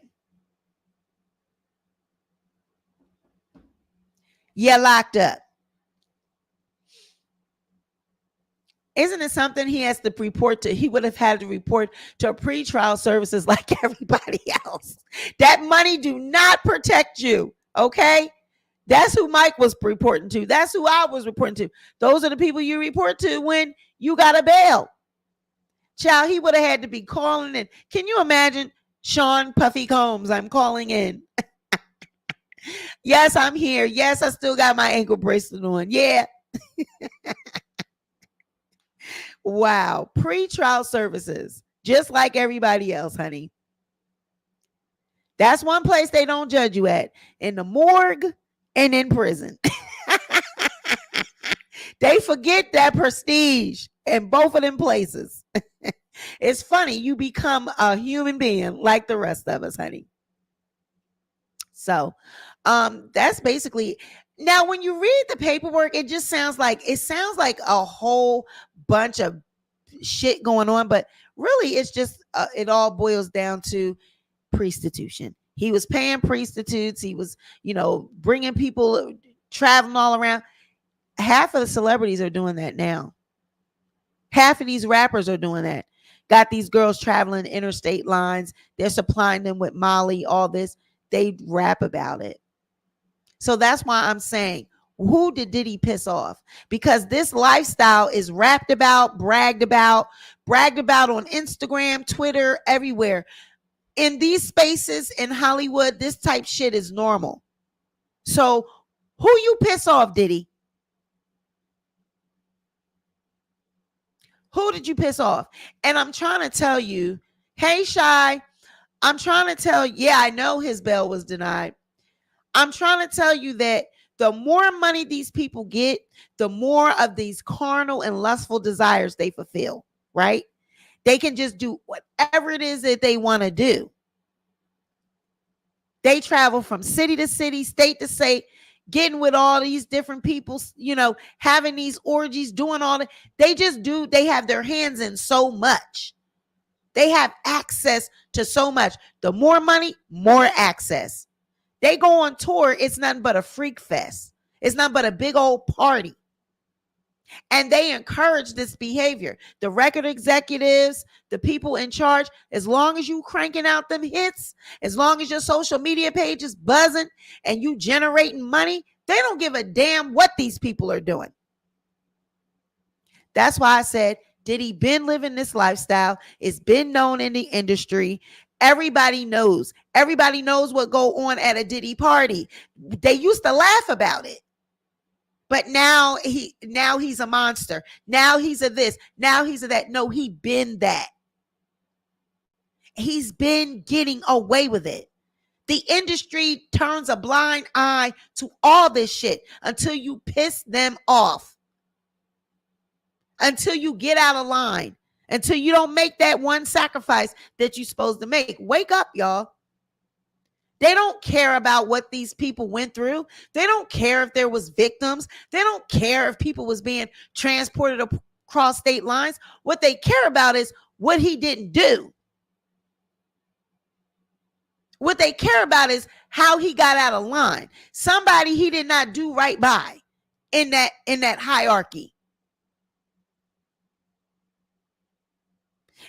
You're locked up. Isn't it something he has to report to? He would have had to report to pretrial services like everybody else. That money do not protect you, okay? That's who Mike was reporting to. That's who I was reporting to. Those are the people you report to when you got a bail. Child, he would have had to be calling in. Can you imagine Sean Puffy Combs? I'm calling in. Yes, I'm here. Yes, I still got my ankle bracelet on. Yeah. Wow. Pre-trial services, just like everybody else, honey. That's one place they don't judge you at, in the morgue and in prison. They forget that prestige in both of them places. It's funny. You become a human being like the rest of us, honey. So that's basically. Now, when you read the paperwork, it sounds like a whole bunch of shit going on, but really it's just it all boils down to prostitution. He was paying prostitutes. He was, bringing people, traveling all around. Half of the celebrities are doing that now. Half of these rappers are doing that. Got these girls traveling interstate lines. They're supplying them with Molly, all this. They rap about it. So that's why I'm saying, who did he piss off? Because this lifestyle is rapped about, bragged about on Instagram, Twitter, everywhere. In these spaces in Hollywood, this type shit is normal. So who you piss off, Diddy? Who did you piss off? And I'm trying to tell you, hey, Shy, I'm trying to tell you, yeah, I know his bail was denied. I'm trying to tell you that the more money these people get, the more of these carnal and lustful desires they fulfill, right? They can just do whatever it is that they want to do. They travel from city to city, state to state, getting with all these different people, having these orgies, doing all that. They have their hands in so much. They have access to so much. The more money, more access. They go on tour, it's nothing but a freak fest. It's nothing but a big old party. And they encourage this behavior. The record executives, the people in charge, as long as you cranking out them hits, as long as your social media page is buzzing and you generating money, they don't give a damn what these people are doing. That's why I said, Diddy been living this lifestyle. It's been known in the industry. Everybody knows. Everybody knows what go on at a Diddy party. They used to laugh about it. But now he's a monster. Now he's a this. Now he's a that. No, he been that. He's been getting away with it. The industry turns a blind eye to all this shit until you piss them off. Until you get out of line. Until you don't make that one sacrifice that you're supposed to make. Wake up, y'all. They don't care about what these people went through. They don't care if there was victims. They don't care if people was being transported across state lines. What they care about is what he didn't do. What they care about is how he got out of line. Somebody he did not do right by in that hierarchy.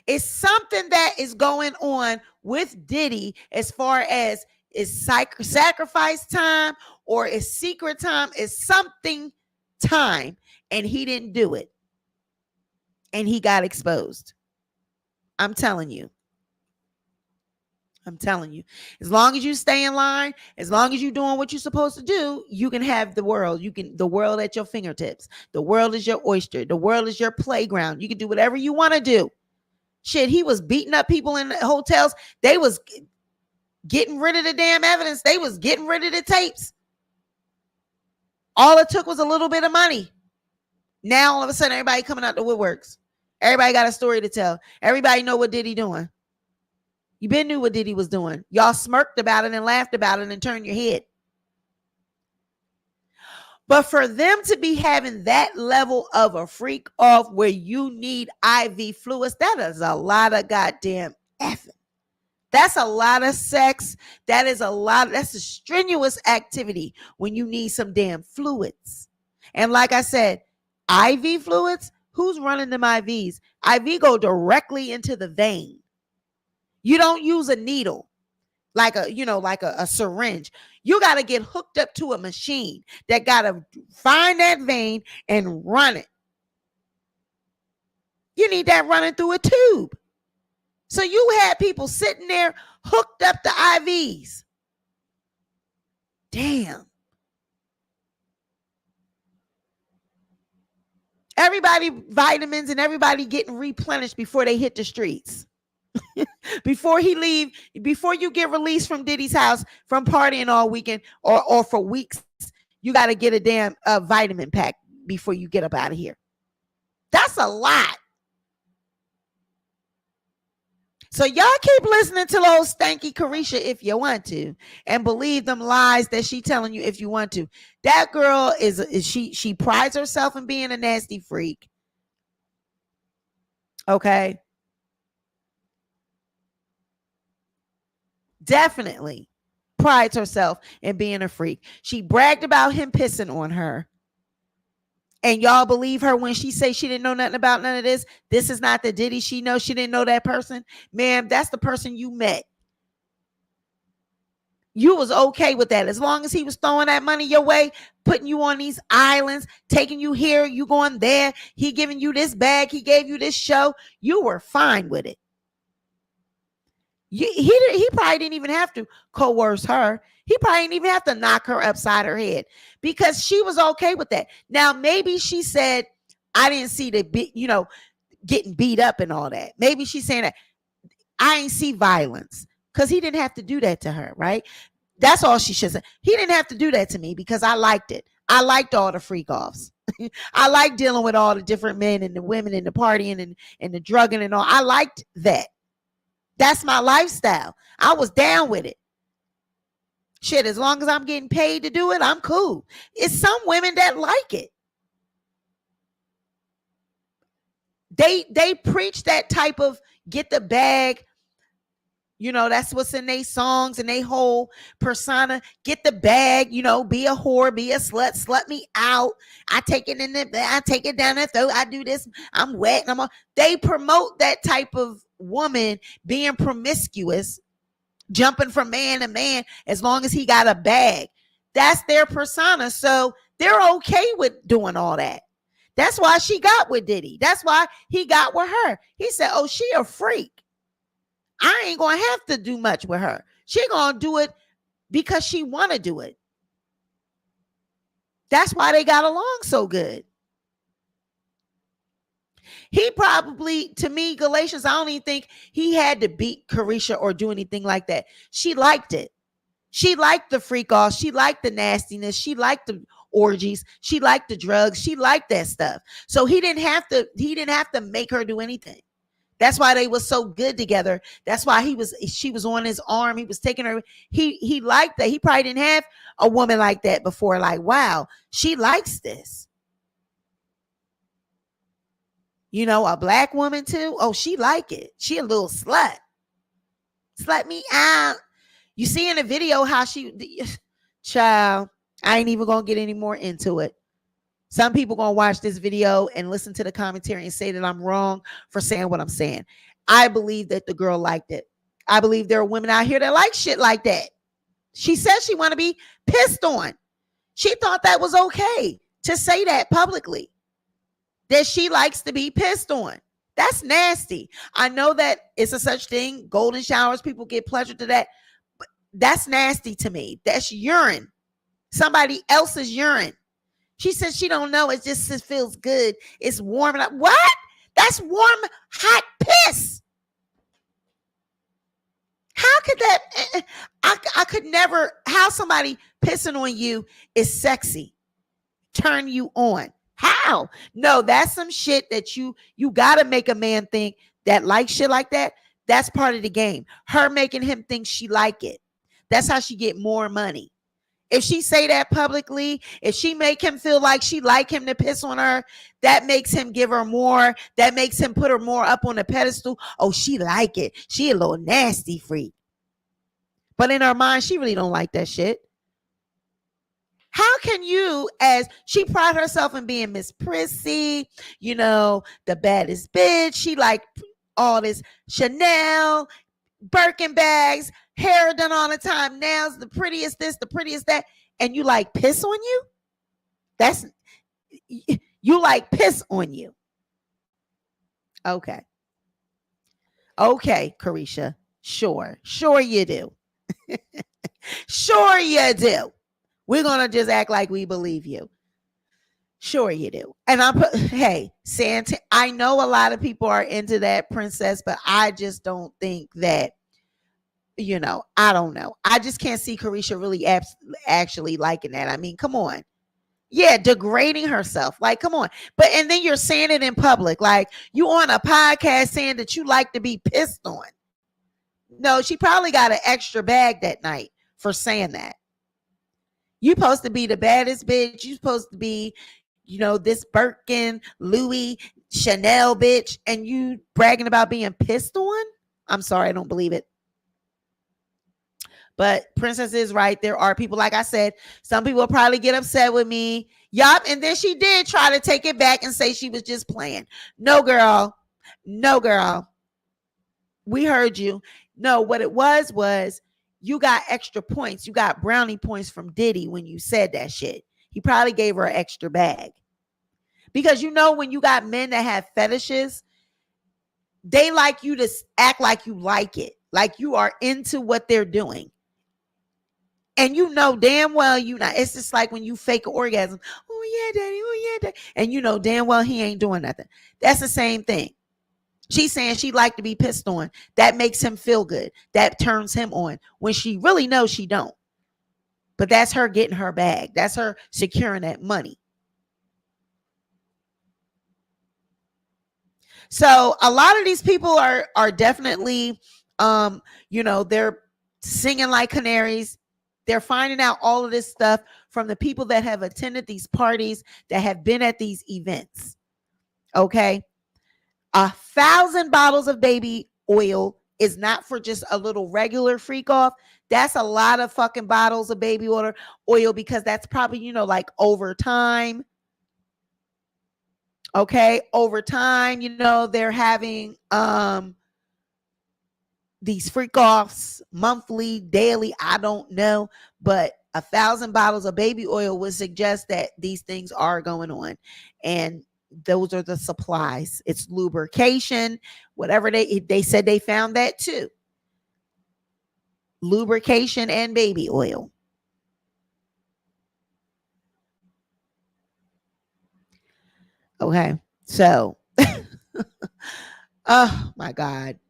It's something that is going on with Diddy as far as is sacrifice time or is secret time, is something time, and he didn't do it. And he got exposed. I'm telling you. As long as you stay in line, as long as you're doing what you're supposed to do, you can have the world. The world at your fingertips. The world is your oyster. The world is your playground. You can do whatever you want to do. Shit, he was beating up people in hotels. They was getting rid of the damn evidence. They was getting rid of the tapes. All it took was a little bit of money. Now all of a sudden, everybody coming out the woodworks. Everybody got a story to tell. Everybody know what Diddy doing. You been knew what Diddy was doing. Y'all smirked about it and laughed about it and turned your head. But for them to be having that level of a freak off where you need IV fluids, that is a lot of goddamn effing. That's a lot of sex. That's a strenuous activity when you need some damn fluids. And like I said, IV fluids, who's running them IVs? IV go directly into the vein. You don't use a needle like a syringe. You got to get hooked up to a machine that got to find that vein and run it. You need that running through a tube. So you had people sitting there hooked up to IVs. Damn. Everybody vitamins and everybody getting replenished before they hit the streets. Before you get released from Diddy's house from partying all weekend or for weeks, you got to get a damn vitamin pack before you get up out of here. That's a lot. So y'all keep listening to old stanky Carisha if you want to, and believe them lies that she telling you if you want to. That girl she prides herself in being a nasty freak. Okay. Definitely prides herself in being a freak. She bragged about him pissing on her. And y'all believe her when she say she didn't know nothing about none of this? This is not the Diddy she knows. She didn't know that person. Ma'am, that's the person you met. You was okay with that. As long as he was throwing that money your way, putting you on these islands, taking you here, you going there, he giving you this bag, he gave you this show, you were fine with it. He probably didn't even have to coerce her. He probably didn't even have to knock her upside her head because she was okay with that. Now, maybe she said, I didn't see getting beat up and all that. Maybe she's saying that I ain't see violence because he didn't have to do that to her, right? That's all she should say. He didn't have to do that to me because I liked it. I liked all the freak offs. I like dealing with all the different men and the women and the partying and the drugging and all. I liked that. That's my lifestyle. I was down with it. Shit, as long as I'm getting paid to do it, I'm cool. It's some women that like it. They preach that type of get the bag. That's what's in their songs and their whole persona. Get the bag, be a whore, be a slut me out. I take it down their throat. I do this. I'm wet. They promote that type of woman being promiscuous, jumping from man to man as long as he got a bag. That's their persona. So they're okay with doing all that. That's why she got with Diddy. That's why he got with her. He said, oh, she a freak. I ain't going to have to do much with her. She going to do it because she want to do it. That's why they got along so good. He probably, to me, Galatians, I don't even think he had to beat Carisha or do anything like that. She liked it. She liked the freak off. She liked the nastiness. She liked the orgies. She liked the drugs. She liked that stuff. So he didn't have to make her do anything. That's why they were so good together. That's why she was on his arm. He was taking her. He liked that. He probably didn't have a woman like that before. Like, wow, she likes this. A black woman too. Oh, she like it. She a little slut. Slut me out. You see in the video how child, I ain't even going to get any more into it. Some people going to watch this video and listen to the commentary and say that I'm wrong for saying what I'm saying. I believe that the girl liked it. I believe there are women out here that like shit like that. She says she want to be pissed on. She thought that was okay to say that publicly, that she likes to be pissed on. That's nasty. I know that it's a such thing. Golden showers, people get pleasure to that. But that's nasty to me. That's urine. Somebody else's urine. She says she don't know. It feels good. It's warm. What? That's warm, hot piss. How could that? I could never. How somebody pissing on you is sexy, turn you on. How? No, that's some shit that you got to make a man think that like shit like that. That's part of the game. Her making him think she like it. That's how she get more money. If she say that publicly, if she make him feel like she like him to piss on her, that makes him give her more. That makes him put her more up on the pedestal. Oh, she like it. She a little nasty freak. But in her mind, she really don't like that shit. How can you, as she pride herself in being Miss Prissy, the baddest bitch. She like all this Chanel, Birkin bags, hair done all the time, nails, the prettiest this, the prettiest that, and you like piss on you? You like piss on you. Okay, Carisha. Sure you do. Sure you do. We're gonna just act like we believe you. Sure you do. And hey, Santa, I know a lot of people are into that, princess, but I just don't think that, I don't know. I just can't see Carisha really actually liking that. I mean, come on. Yeah, degrading herself. Like, come on. And then you're saying it in public. Like, you on a podcast saying that you like to be pissed on. No, she probably got an extra bag that night for saying that. You supposed to be the baddest bitch. You supposed to be, this Birkin, Louis, Chanel bitch, and you bragging about being pissed on? I'm sorry, I don't believe it. But Princess is right. There are people, like I said, some people will probably get upset with me. Yup. And then she did try to take it back and say she was just playing. No, girl. No, girl. We heard you. No, what it was you got extra points. You got brownie points from Diddy when you said that shit. He probably gave her an extra bag. Because when you got men that have fetishes, they like you to act like you like it, like you are into what they're doing. And damn well you not. It's just like when you fake an orgasm. Oh yeah, daddy. Oh yeah, daddy. And damn well he ain't doing nothing. That's the same thing. She's saying she like to be pissed on. That makes him feel good. That turns him on. When she really knows she don't. But that's her getting her bag. That's her securing that money. So a lot of these people are definitely, they're singing like canaries. They're finding out all of this stuff from the people that have attended these parties, that have been at these events. Okay. 1,000 bottles of baby oil is not for just a little regular freak off. That's a lot of fucking bottles of baby oil because that's probably, like over time. Okay. Over time, they're having these freak offs monthly, daily. I don't know, but 1,000 bottles of baby oil would suggest that these things are going on. And those are the supplies. It's lubrication, whatever they said they found that too. Lubrication and baby oil. Okay. So, oh my God.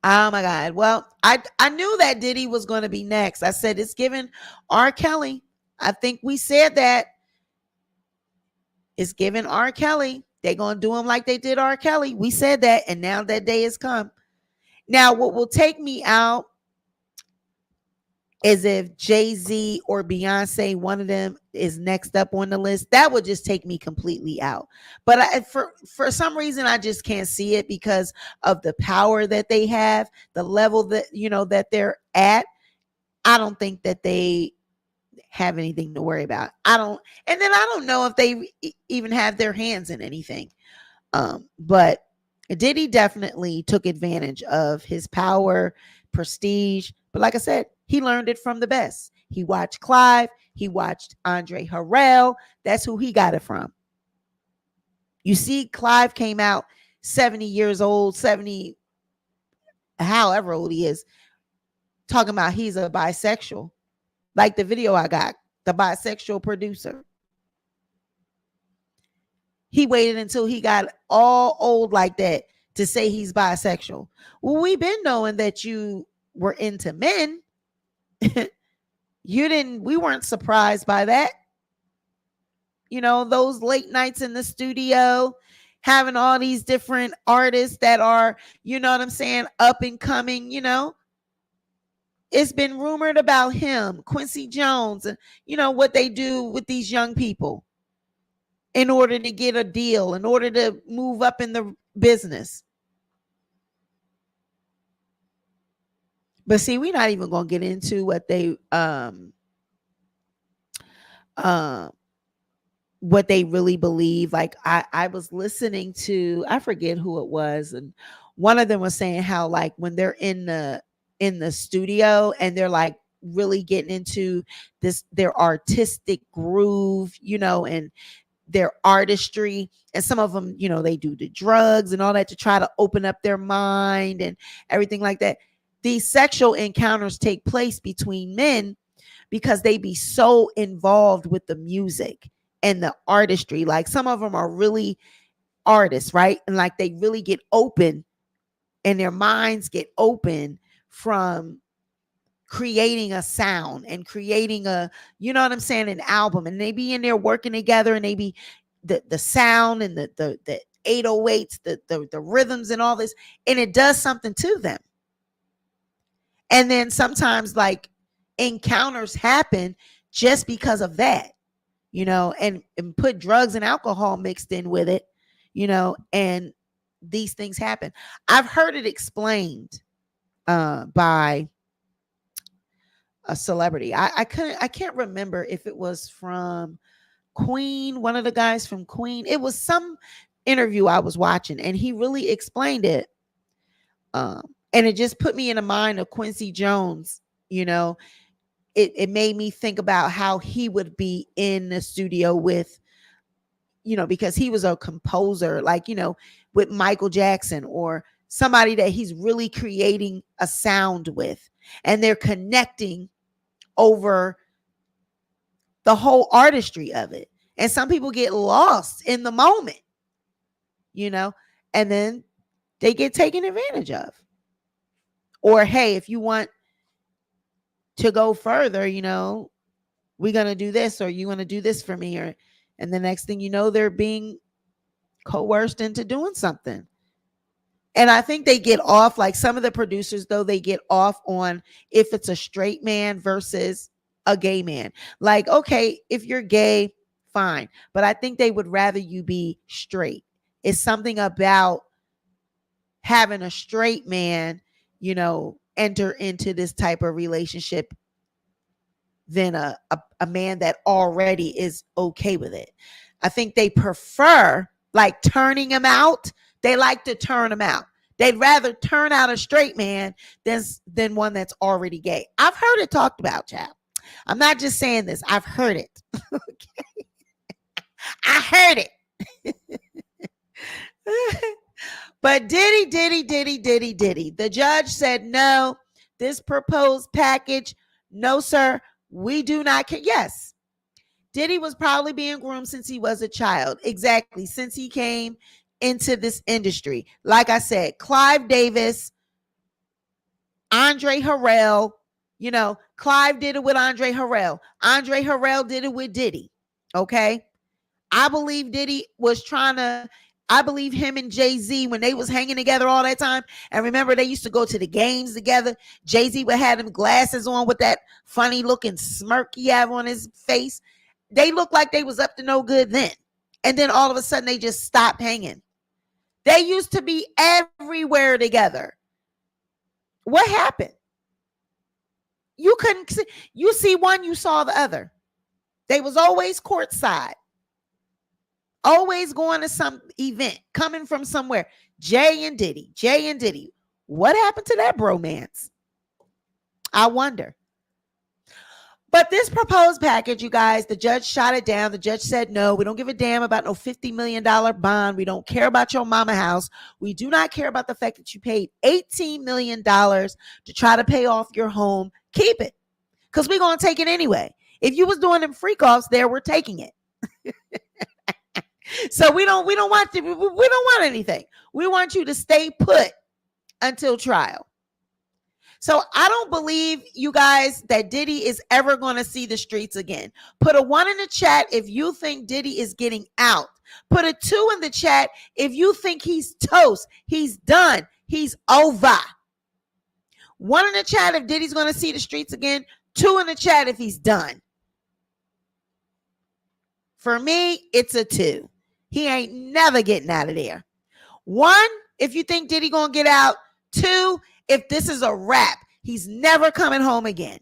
Oh my God. Well, I knew that Diddy was going to be next. I said it's giving R. Kelly. I think we said that. It's giving R. Kelly. They're going to do him like they did R. Kelly. We said that, and now that day has come. Now, what will take me out is if Jay-Z or Beyonce, one of them, is next up on the list. That would just take me completely out. But for some reason, I just can't see it because of the power that they have, the level that, that they're at. I don't think that they have anything to worry about. And then I don't know if they even have their hands in anything. But Diddy definitely took advantage of his power, prestige. But like I said, he learned it from the best. He watched Clive. He watched Andre Harrell. That's who he got it from. You see, Clive came out 70 years old, 70, however old he is, talking about he's a bisexual. Like the video I got, the bisexual producer. He waited until he got all old like that to say he's bisexual. Well, we've been knowing that you were into men. We weren't surprised by that. Those late nights in the studio, having all these different artists that are, what I'm saying, up and coming, It's been rumored about him, Quincy Jones, and what they do with these young people in order to get a deal, in order to move up in the business. But see, we're not even going to get into what they really believe. Like I was listening to, I forget who it was, and one of them was saying how, like, when they're in the studio and they're like really getting into their artistic groove, and their artistry, and some of them, they do the drugs and all that to try to open up their mind and everything like that. These sexual encounters take place between men because they be so involved with the music and the artistry. Like, some of them are really artists, right? And like they really get open, and their minds get open from creating a sound and creating a, an album. And they be in there working together, and they be the sound and the 808s, the rhythms and all this, and it does something to them. And then sometimes, like, encounters happen just because of that, and put drugs and alcohol mixed in with it. and these things happen. I've heard it explained by a celebrity. I can't remember if it was from Queen, one of the guys from Queen. It was some interview I was watching, and he really explained it. And it just put me in the mind of Quincy Jones. It made me think about how he would be in the studio with, because he was a composer, like, with Michael Jackson or somebody that he's really creating a sound with, and they're connecting over the whole artistry of it. And some people get lost in the moment, and then they get taken advantage of. Or, hey, if you want to go further, we're going to do this, or you want to do this for me. And the next thing you know, they're being coerced into doing something. And I think they get off, like some of the producers, though, they get off on if it's a straight man versus a gay man. Like, okay, if you're gay, fine. But I think they would rather you be straight. It's something about having a straight man, enter into this type of relationship than a man that already is okay with it. I think they prefer like turning him out. They like to turn him out. They'd rather turn out a straight man than one that's already gay. I've heard it talked about, child. I'm not just saying this. I've heard it. Okay. I heard it. But Diddy. The judge said, no, this proposed package, no, sir, we do not care. Yes, Diddy was probably being groomed since he was a child. Exactly. Since he came into this industry. Like I said, Clive Davis, Andre Harrell, Clive did it with Andre Harrell. Andre Harrell did it with Diddy. Okay. I believe Diddy was I believe him and Jay-Z, when they was hanging together all that time. And remember, they used to go to the games together. Jay-Z would have them glasses on with that funny looking smirk he have on his face. They looked like they was up to no good then. And then all of a sudden they just stopped hanging. They used to be everywhere together. What happened? You couldn't see, you see one, you saw the other. They was always courtside. Always going to some event, coming from somewhere. Jay and Diddy. What happened to that bromance? I wonder. But this proposed package, you guys, the judge shot it down. The judge said, no, we don't give a damn about no $50 million bond. We don't care about your mama house. We do not care about the fact that you paid $18 million to try to pay off your home. Keep it, because we're going to take it anyway. If you was doing them freak offs there, we're taking it. So we don't want anything. We want you to stay put until trial. So I don't believe, you guys, that Diddy is ever going to see the streets again. Put a 1 in the chat if you think Diddy is getting out. Put a 2 in the chat if you think he's toast, he's done, he's over. 1 in the chat if Diddy's going to see the streets again. 2 in the chat if he's done. For me, it's a 2. He ain't never getting out of there. 1, if you think Diddy gonna get out. 2, if this is a wrap, he's never coming home again.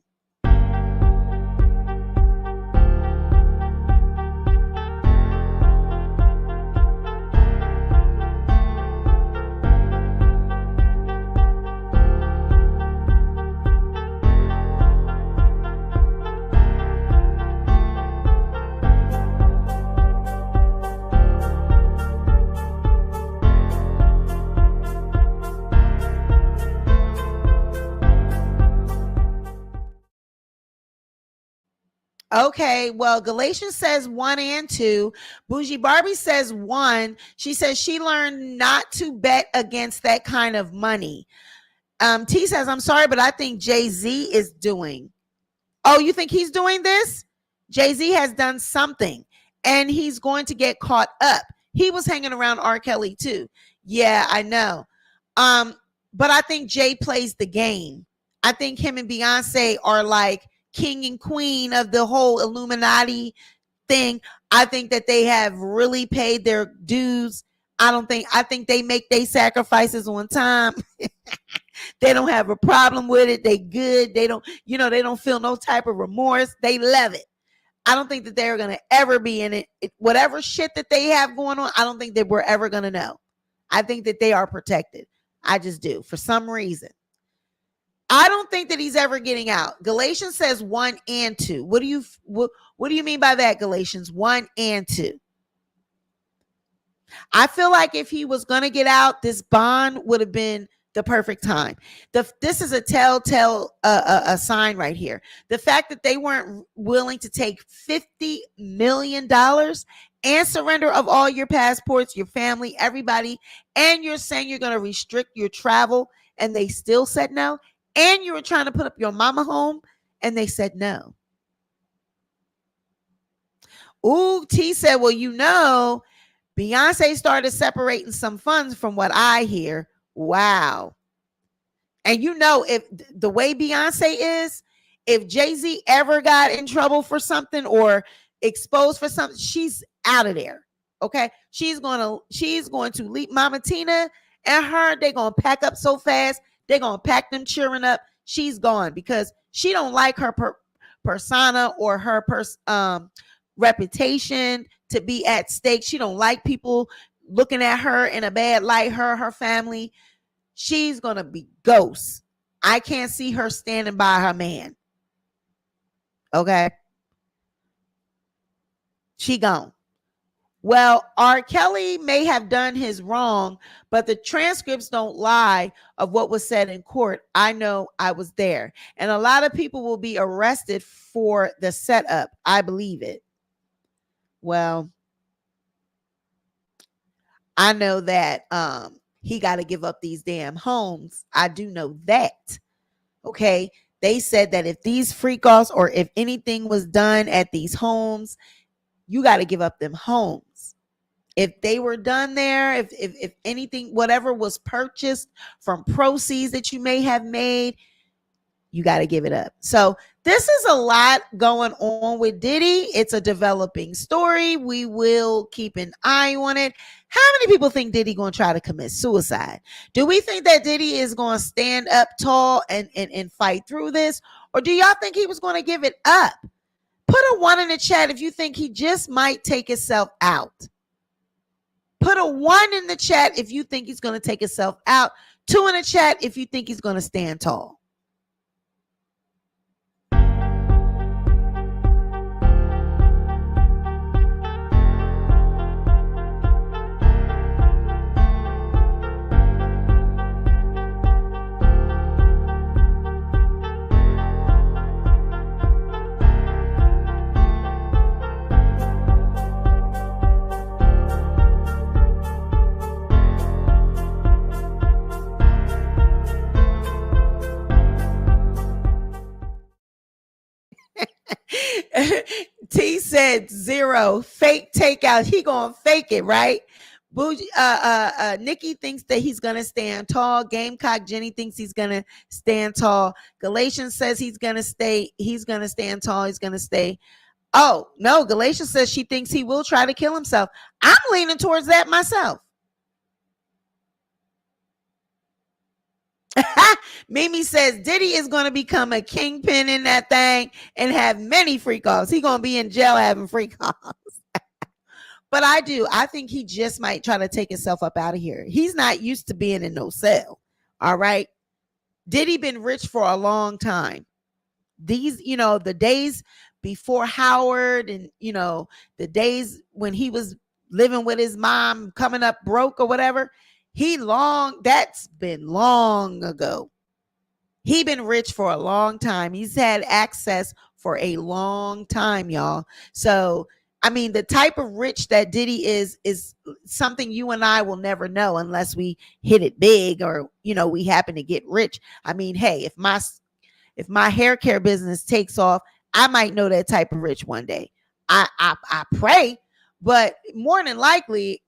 Okay, well, Galatians says 1 and 2. Bougie Barbie says 1. She says she learned not to bet against that kind of money. T says, I'm sorry, but I think Jay-Z is doing. Oh, you think he's doing this? Jay-Z has done something, and he's going to get caught up. He was hanging around R. Kelly too. Yeah, I know. But I think Jay plays the game. I think him and Beyonce are like king and queen of the whole Illuminati thing. I think that they have really paid their dues I think they make their sacrifices on time. They don't have a problem with it. They good. They don't, they don't feel no type of remorse. They love it. I don't think that they're going to ever be in it. Whatever shit that they have going on, I don't think that we're ever going to know. I think that they are protected. I just do, for some reason. I don't think that he's ever getting out. Galatians says 1 and 2. What do you mean by that, Galatians 1 and 2? I feel like if he was going to get out, this bond would have been the perfect time. This is a telltale a sign right here. The fact that they weren't willing to take $50 million and surrender of all your passports, your family, everybody, and you're saying you're going to restrict your travel, and they still said no, and you were trying to put up your mama home, and they said no. Ooh, T said, well, Beyonce started separating some funds from what I hear. Wow. And if the way Beyonce is, if Jay-Z ever got in trouble for something or exposed for something, she's out of there. Okay. She's going to leave Mama Tina and her. They're going to pack up so fast. They're going to pack them cheering up. She's gone because she don't like her persona or her reputation to be at stake. She don't like people looking at her in a bad light, her family. She's going to be ghost. I can't see her standing by her man. Okay. She gone. Well, R. Kelly may have done his wrong, but the transcripts don't lie of what was said in court. I know I was there. And a lot of people will be arrested for the setup. I believe it. Well, I know that he got to give up these damn homes. I do know that. Okay. They said that if these freak offs or if anything was done at these homes, you got to give up them homes. If they were done there, if anything, whatever was purchased from proceeds that you may have made, you got to give it up. So this is a lot going on with Diddy. It's a developing story. We will keep an eye on it. How many people think Diddy going to try to commit suicide? Do we think that Diddy is going to stand up tall and fight through this? Or do y'all think he was going to give it up? Put a 1 in the chat if you think he just might take himself out. Put a 1 in the chat if you think he's going to take himself out. 2 in the chat if you think he's going to stand tall. T said 0 fake takeout. He gonna fake it, right? Nikki thinks that he's gonna stand tall. Gamecock Jenny thinks he's gonna stand tall. Galatians says he's gonna stand tall. He's gonna stay. Oh no, Galatians says she thinks he will try to kill himself. I'm leaning towards that myself. Mimi says Diddy is going to become a kingpin in that thing and have many freak offs. He's going to be in jail having freak offs. But I think he just might try to take himself up out of here. He's not used to being in no cell. All right. Diddy been rich for a long time. These, the days before Howard and, the days when he was living with his mom, coming up broke or whatever, that's been long ago. He been rich for a long time. He's had access for a long time, y'all. So, I mean, the type of rich that Diddy is something you and I will never know unless we hit it big or, we happen to get rich. I mean, hey, if my hair care business takes off, I might know that type of rich one day. I pray, but more than likely,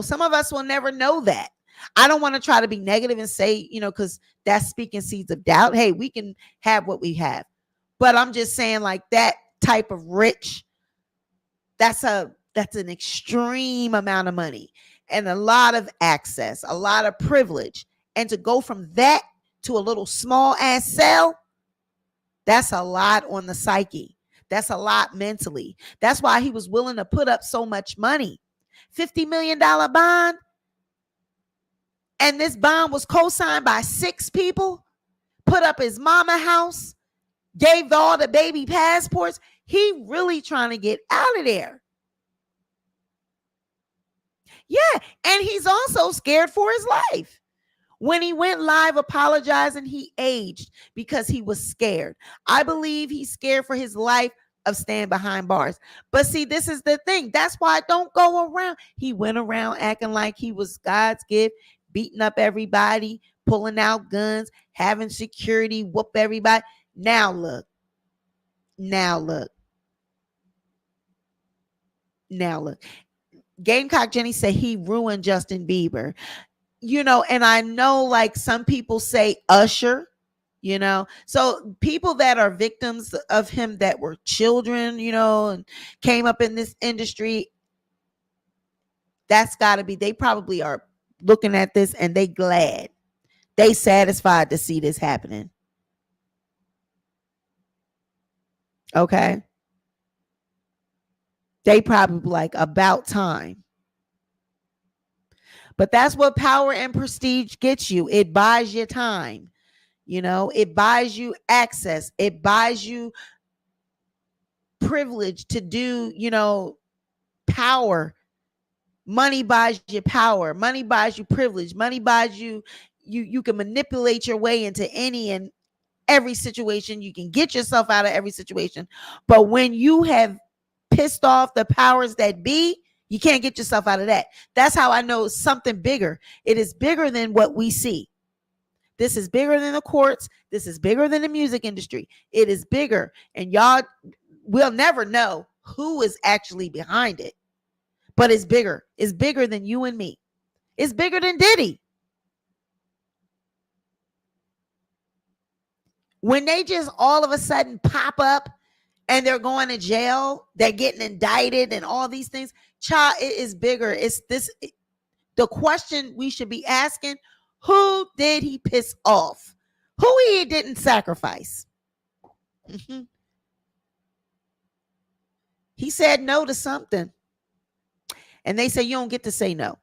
some of us will never know that. I don't want to try to be negative and say, because that's speaking seeds of doubt. Hey, we can have what we have. But I'm just saying, like, that type of rich, that's an extreme amount of money. and a lot of access, a lot of privilege. And to go from that to a little small ass cell, that's a lot on the psyche. That's a lot mentally. That's why he was willing to put up so much money. $50 million bond. And this bond was co-signed by 6 people, put up his mama house, gave all the baby passports. He really trying to get out of there. Yeah, and he's also scared for his life. When he went live apologizing, he aged because he was scared. I believe he's scared for his life of staying behind bars. But see, this is the thing. That's why I don't go around. He went around acting like he was God's gift, beating up everybody, pulling out guns, having security, whoop everybody. Now look. Gamecock Jenny said he ruined Justin Bieber. And I know like some people say Usher, so people that are victims of him that were children, and came up in this industry, that's got to be, they probably are looking at this and they glad, they satisfied to see this happening. Okay. They probably like about time. But that's what power and prestige gets you. It buys you time. It buys you access. It buys you privilege to do, power. Money buys you power. Money buys you privilege. Money buys you can manipulate your way into any and every situation. You can get yourself out of every situation. But when you have pissed off the powers that be, you can't get yourself out of that. That's how I know it's something bigger. It is bigger than what we see. This is bigger than the courts. This is bigger than the music industry. It is bigger. And y'all will never know who is actually behind it. But it's bigger. It's bigger than you and me. It's bigger than Diddy. When they just all of a sudden pop up and they're going to jail, they're getting indicted and all these things. Child, it is bigger. It's this. The question we should be asking, who did he piss off? Who he didn't sacrifice? Mm-hmm. He said no to something. And they say, you don't get to say no.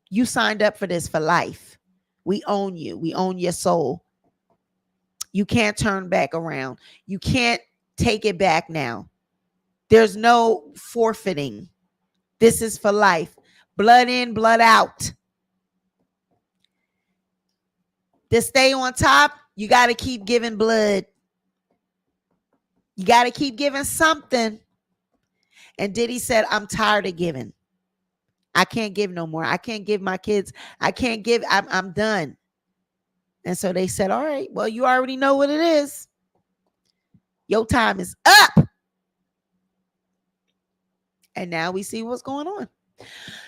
You signed up for this for life. We own you. We own your soul. You can't turn back around. You can't take it back now. There's no forfeiting. This is for life. Blood in, blood out. To stay on top, you got to keep giving blood. You got to keep giving something. And Diddy said, I'm tired of giving. I can't give no more. I can't give my kids. I can't give. I'm done. And so they said, all right, well, you already know what it is. Your time is up. And now we see what's going on.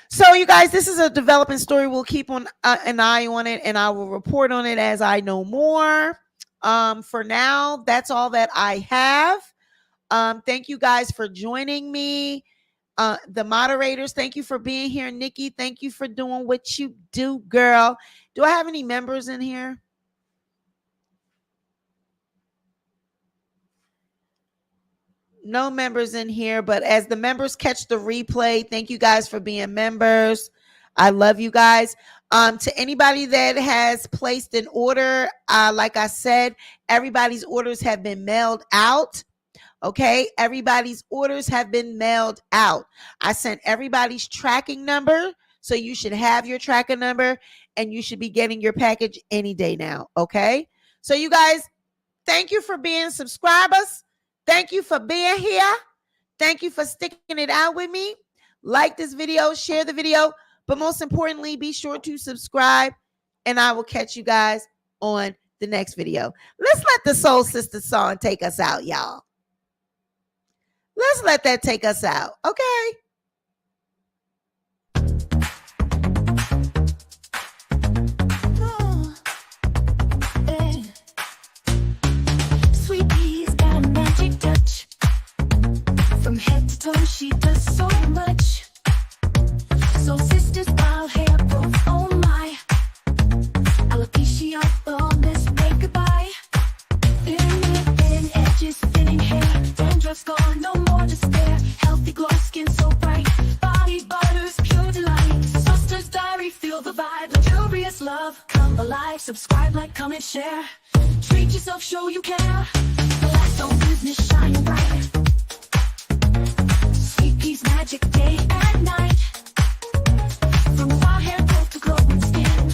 So you guys, this is a developing story. We'll keep on an eye on it, and I will report on it as I know more. For now, that's all that I have. Thank you guys for joining me. The moderators, thank you for being here. Nikki, thank you for doing what you do, girl. Do I have any members in here? No members in here, but as the members catch the replay, thank you guys for being members. I love you guys. To anybody that has placed an order, like I said, everybody's orders have been mailed out. Okay, everybody's orders have been mailed out. I sent everybody's tracking number, so you should have your tracking number, and you should be getting your package any day now. Okay, so you guys, thank you for being subscribers. Thank you for being here. Thank you for sticking it out with me. Like this video, share the video, but most importantly, be sure to subscribe, and I will catch you guys on the next video. Let's let the Soul Sister song take us out, y'all. Let's let that take us out, okay? Sweet Pea's got a magic touch. From head to toe, she does so much. So sisters, bow Luxurious love, come alive. Subscribe, like, comment, share. Treat yourself, show you care. Relax on business, shine bright. Sweet peas magic day and night. From wild hair growth to glowing skin.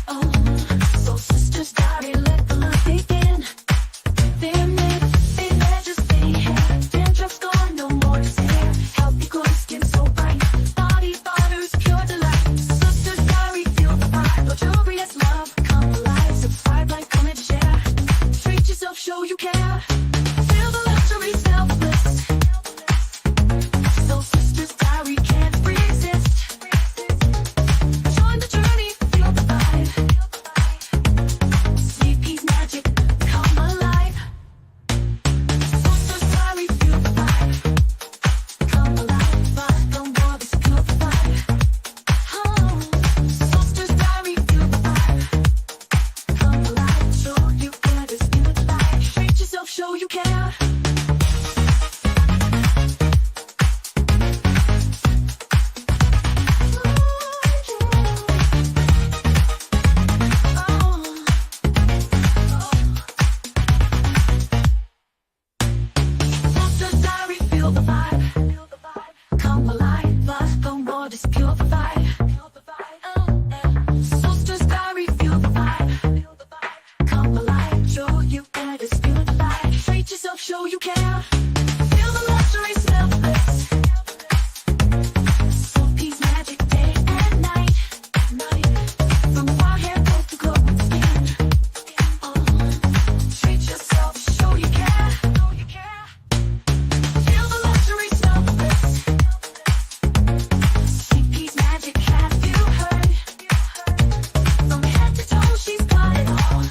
Oh, so sisters, diary, let the love begin. They're made, they just stay hair. Dandruff's gone, no more despair. Healthy glow, skin so bright. Body butters, pure delight. Sisters, diary, feel the vibe. Luxurious love, come alive. Subscribe, like, comment, share. Treat yourself, show you care. Feel the luxury, smell the bliss. So sisters, diary, can't resist. Join the journey, feel the vibe. Sweet peas magic, come alive. Sisters, diary, feel the vibe. Come alive, but don't worry, feel the vibe. Oh, sisters, diary, feel the vibe. Come alive, show you care, this feel the vibe. Treat yourself, show you care. Sisters, diary, feel the vibe. Come alive, but don't worry, just feel the vibe. Sisters, diary, feel the vibe. Come alive, show you care, just feel the vibe. Treat yourself, show you care. Feel the luxury, smell the bliss. Sweet peas magic day and night. From wild hair growth to glowing skin. Oh, treat yourself, show you care. Feel the luxury, smell the bliss. Sweet peas magic, have you heard? From head to toe, she's got it all.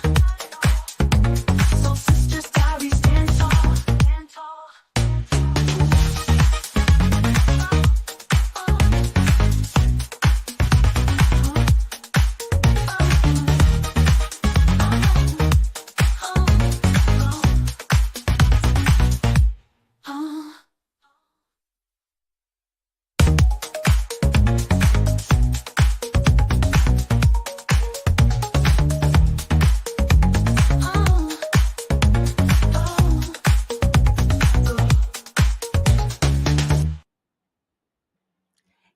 So sisters, diary, stand tall.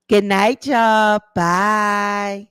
Good night, y'all. Bye.